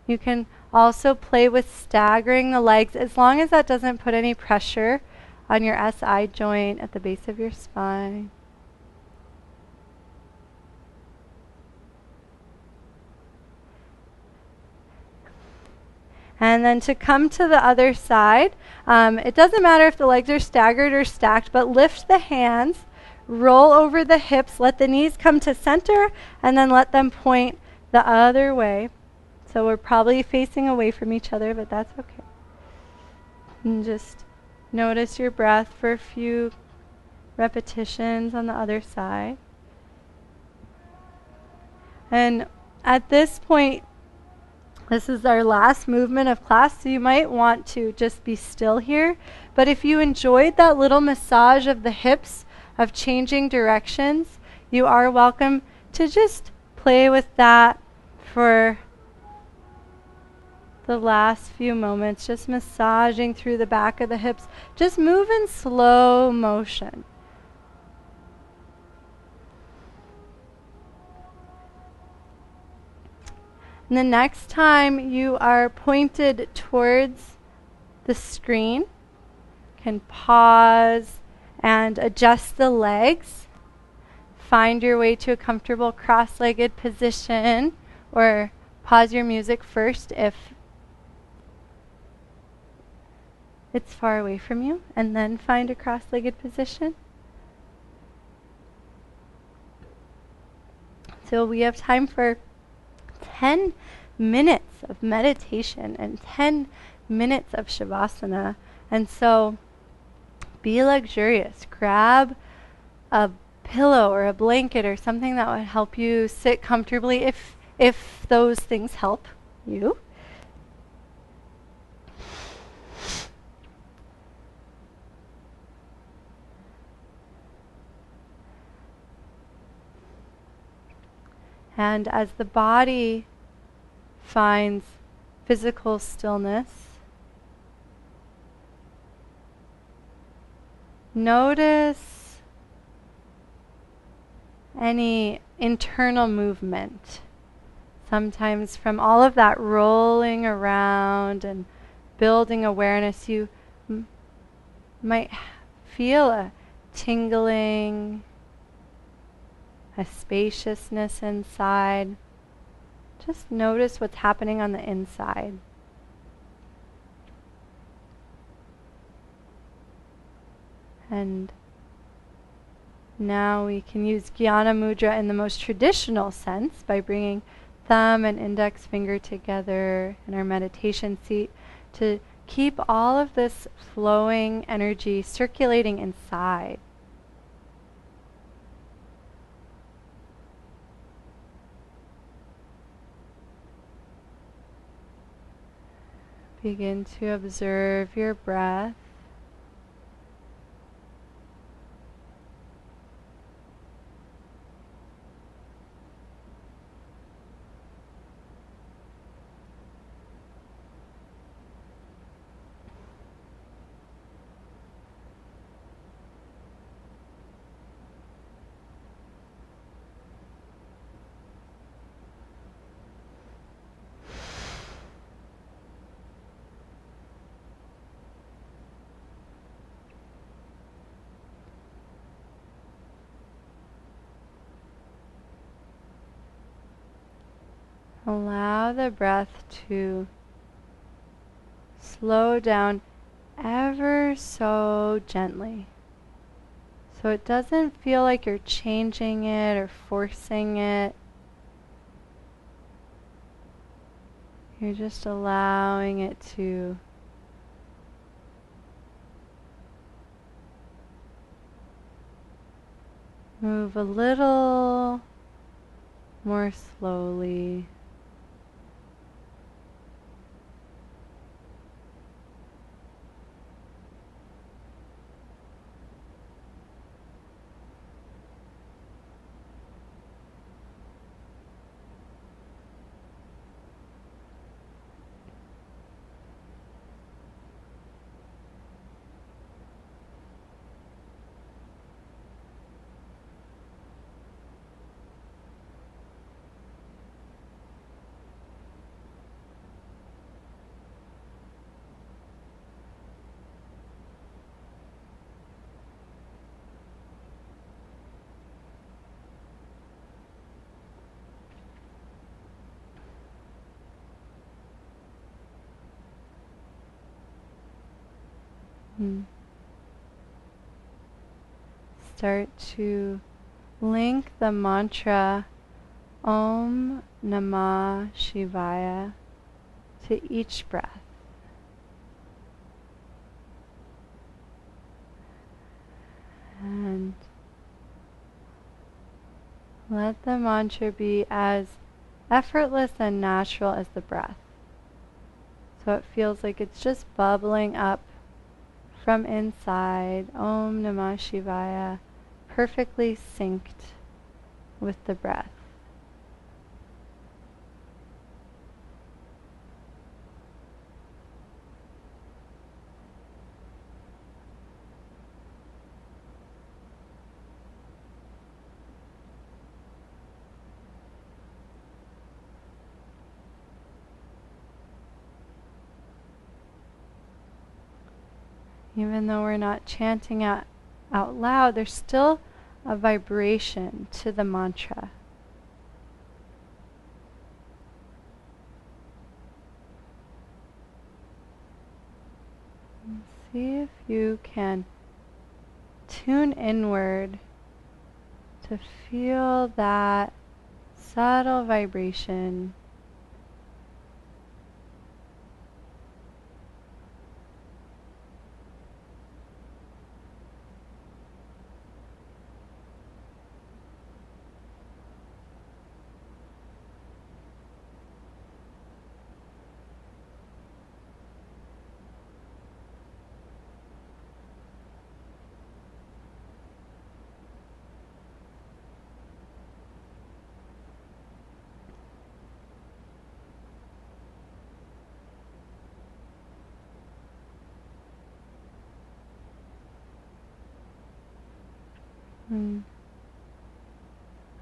You can also play with staggering the legs as long as that doesn't put any pressure on your SI joint at the base of your spine. And then to come to the other side, it doesn't matter if the legs are staggered or stacked, but lift the hands, roll over the hips, let the knees come to center, and then let them point the other way. So we're probably facing away from each other, but that's okay. And just notice your breath for a few repetitions on the other side. And at this point, this is our last movement of class, so you might want to just be still here. But if you enjoyed that little massage of the hips, of changing directions, you are welcome to just play with that for the last few moments, just massaging through the back of the hips. Just move in slow motion. And the next time you are pointed towards the screen, can pause and adjust the legs. Find your way to a comfortable cross-legged position, or pause your music first if it's far away from you, and then find a cross-legged position. So we have time for 10 minutes of meditation and 10 minutes of Shavasana. And so be luxurious. Grab a pillow or a blanket or something that would help you sit comfortably if those things help you. And as the body finds physical stillness, notice any internal movement. Sometimes from all of that rolling around and building awareness, you might feel a tingling, a spaciousness inside. Just notice what's happening on the inside. And now we can use Jnana Mudra in the most traditional sense by bringing thumb and index finger together in our meditation seat to keep all of this flowing energy circulating inside. Begin to observe your breath. Allow the breath to slow down ever so gently. So it doesn't feel like you're changing it or forcing it. You're just allowing it to move a little more slowly. Start to link the mantra Om Namah Shivaya to each breath. And let the mantra be as effortless and natural as the breath. So it feels like it's just bubbling up from inside, Om Namah Shivaya, perfectly synced with the breath. Even though we're not chanting out loud, there's still a vibration to the mantra. And see if you can tune inward to feel that subtle vibration.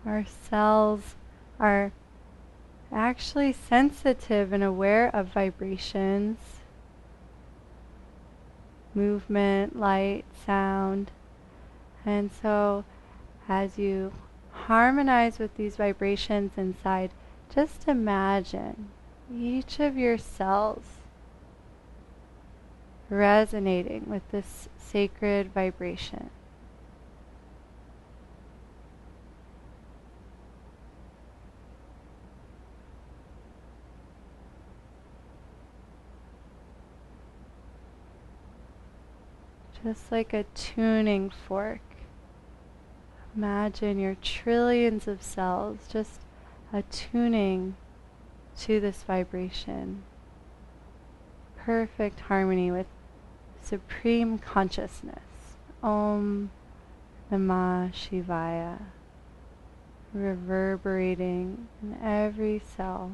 Our cells are actually sensitive and aware of vibrations, movement, light, sound, And so as you harmonize with these vibrations inside, just imagine each of your cells resonating with this sacred vibration. Just like a tuning fork. Imagine your trillions of cells just attuning to this vibration. Perfect harmony with supreme consciousness. Om Namah Shivaya. Reverberating in every cell.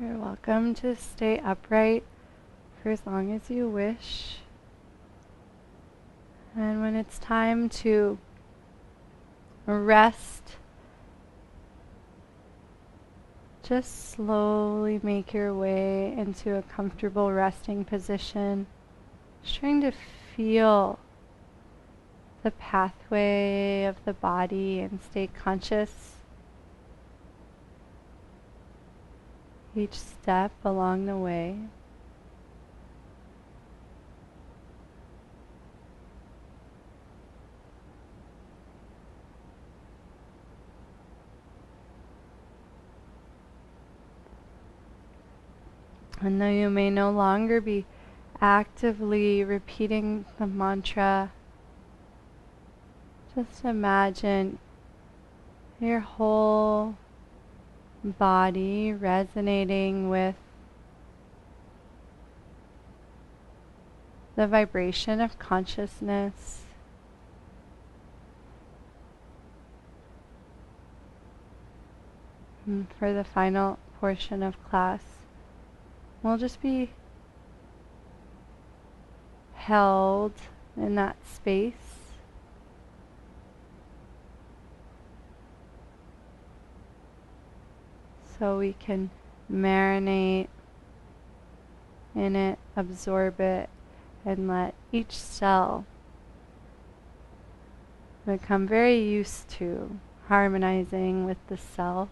You're welcome to stay upright for as long as you wish. And when it's time to rest, just slowly make your way into a comfortable resting position. Just trying to feel the pathway of the body and stay conscious each step along the way. And though you may no longer be actively repeating the mantra, just imagine your whole body resonating with the vibration of consciousness. And for the final portion of class, we'll just be held in that space. So we can marinate in it, absorb it, and let each cell become very used to harmonizing with the self.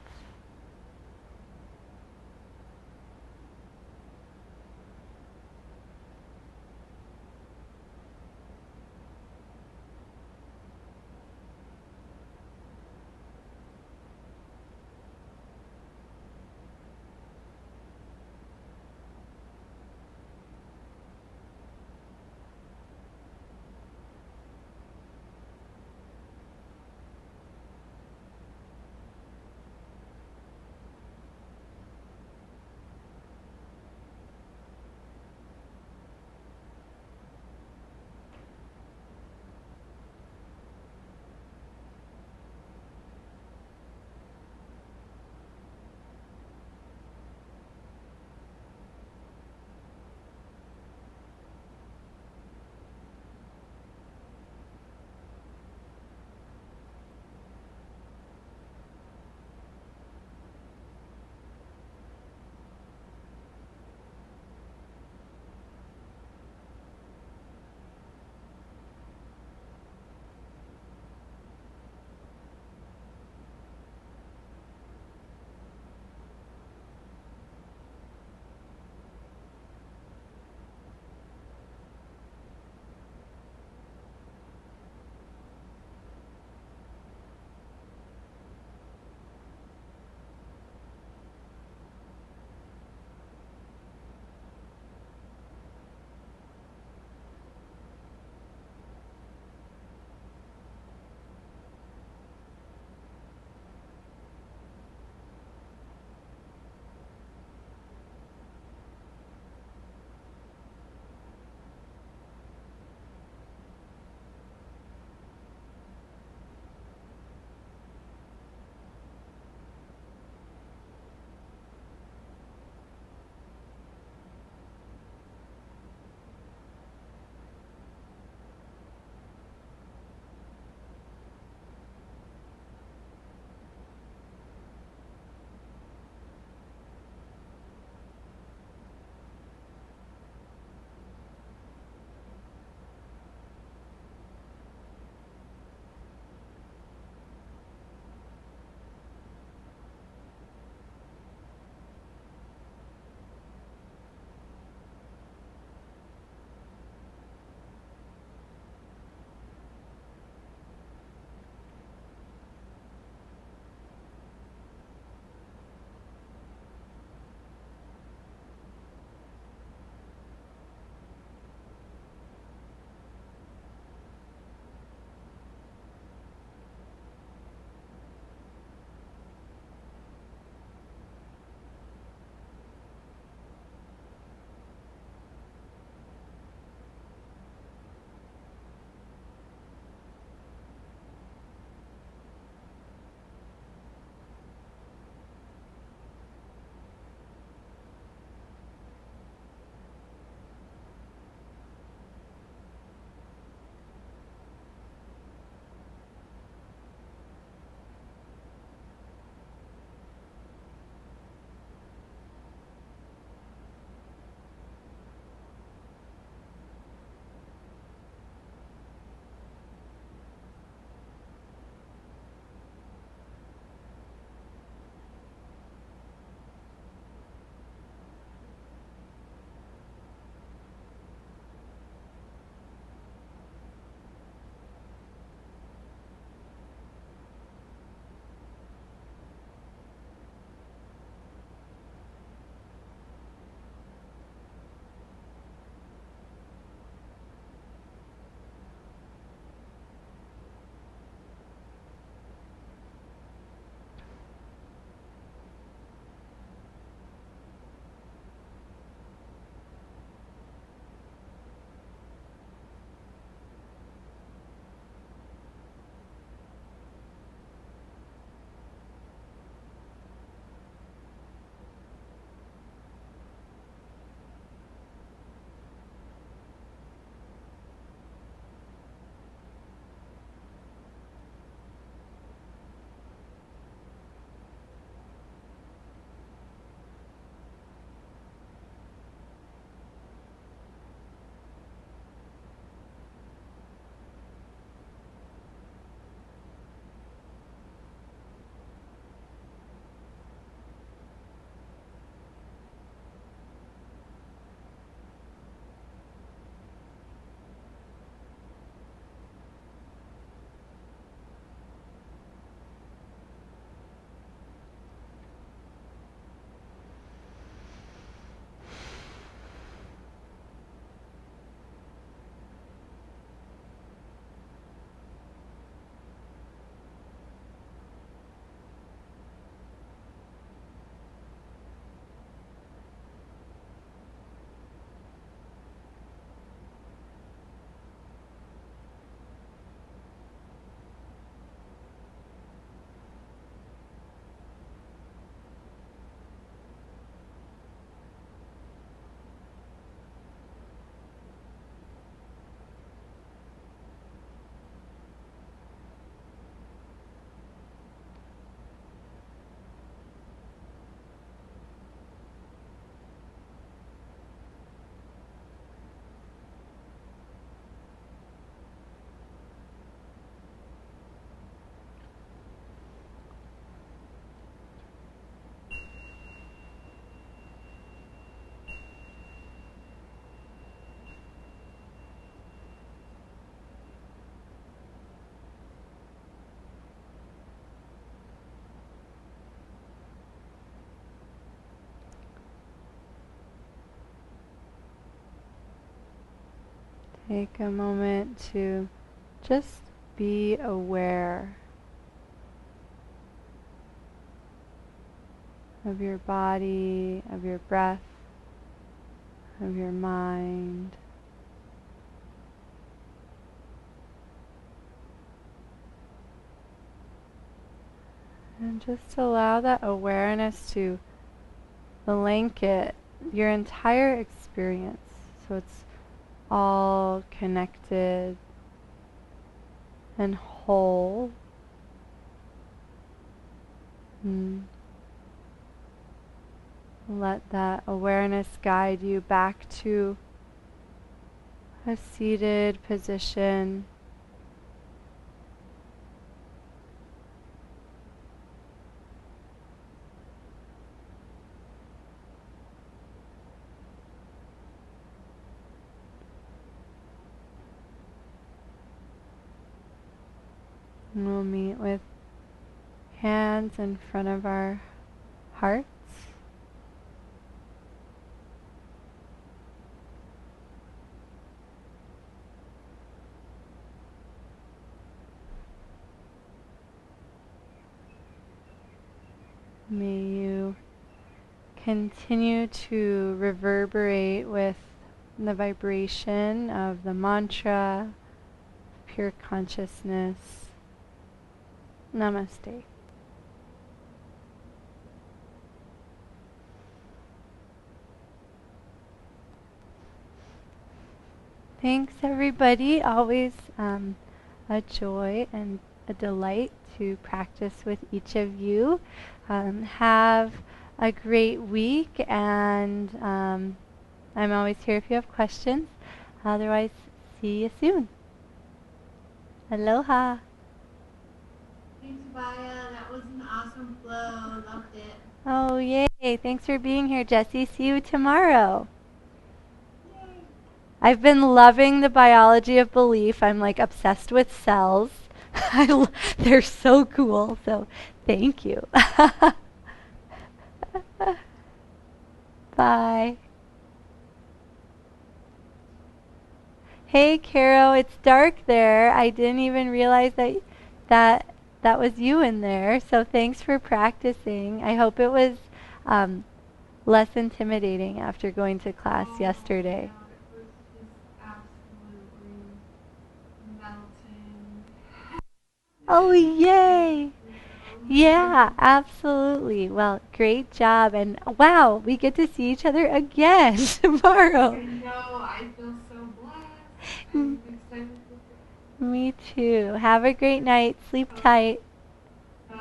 Take a moment to just be aware of your body, of your breath, of your mind. And just allow that awareness to blanket your entire experience. So it's all connected and whole. Let that awareness guide you back to a seated position. And we'll meet with hands in front of our hearts. May you continue to reverberate with the vibration of the mantra, pure consciousness. Namaste. Thanks everybody. Always a joy and a delight to practice with each of you. Have a great week, and I'm always here if you have questions. Otherwise, see you soon. Aloha. Thanks, Baya. That was an awesome flow. Loved it. Oh, yay. Thanks for being here, Jessie. See you tomorrow. Yay. I've been loving the biology of belief. I'm like obsessed with cells. They're so cool. So thank you. Bye. Hey, Caro, it's dark there. I didn't even realize that was you in there. So thanks for practicing. I hope it was less intimidating after going to class yesterday. Yeah, it was just absolutely melting. Oh, yay! Yeah, absolutely. Well, great job. And wow, we get to see each other again tomorrow. I know. I feel so blessed. I'm excited for Me too. Have a great night. Sleep tight. so.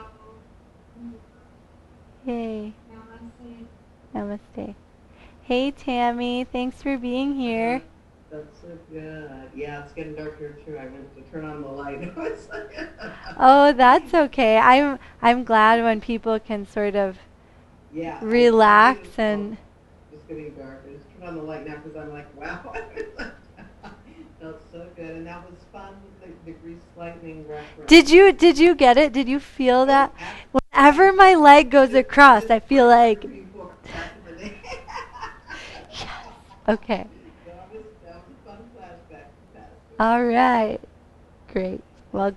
Yay. Namaste. Namaste. Hey, Tammy. Thanks for being here. That's so good. Yeah, it's getting darker too. I went to turn on the light. Oh, that's okay. I'm glad when people can sort of yeah, relax and. It's getting dark. I just turn on the light now because I'm like, wow. Felt so good, and that was fun with the Grease lightning reference. Did you get it? Did you feel that? Whenever my leg goes across, I feel like. Yes. Okay. That was a fun flashback. All right. Great. Well,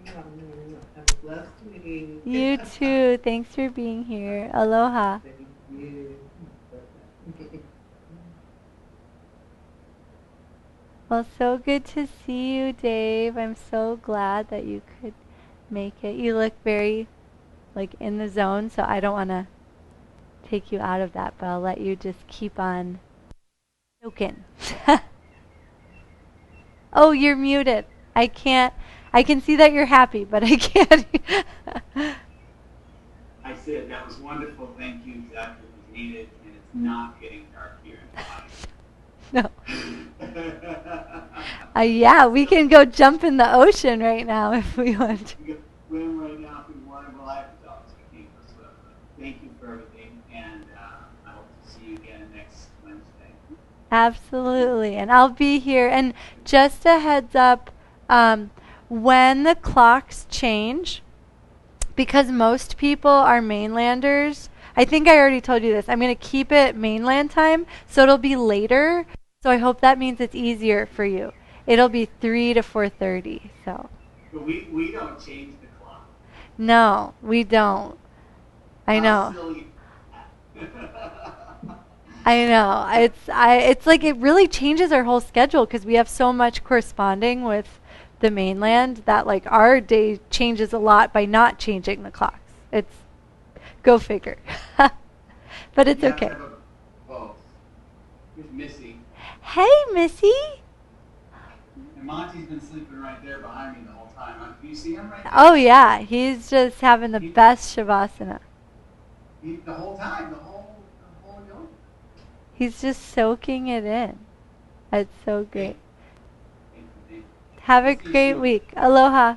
Have a blessed week. you too. Thanks for being here. Aloha. Thank you. Well, so good to see you, Dave. I'm so glad that you could make it. You look very, like, in the zone, so I don't want to take you out of that, but I'll let you just keep on soaking. Oh, you're muted. I can see that you're happy, but I can't. I said that was wonderful. Thank you. Exactly what was needed, and it's not getting dark here in No. Yeah, we can go jump in the ocean right now if we want to. We can swim right now if we want. Well, I have to dogs. I can't go swim. Thank you for everything, and I hope to see you again next Wednesday. Absolutely, and I'll be here. And just a heads up, when the clocks change, because most people are mainlanders, I think I already told you this, I'm going to keep it mainland time, so it'll be later. So I hope that means it's easier for you. It'll be 3 to 4:30. So But we don't change the clock. no, we don't. I How know. silly. I know. It's like it really changes our whole schedule because we have so much corresponding with the mainland that like our day changes a lot by not changing the clocks. It's go figure. But it's You have to okay. have both. Here's Missy. Hey, Missy. And Monty's been sleeping right there behind me the whole time. Do you see him right there? Oh yeah, he's just having the best shavasana. The whole time, the whole yoga. He's just soaking it in. It's so great. Thank you. Have a See you great soon. week. Aloha.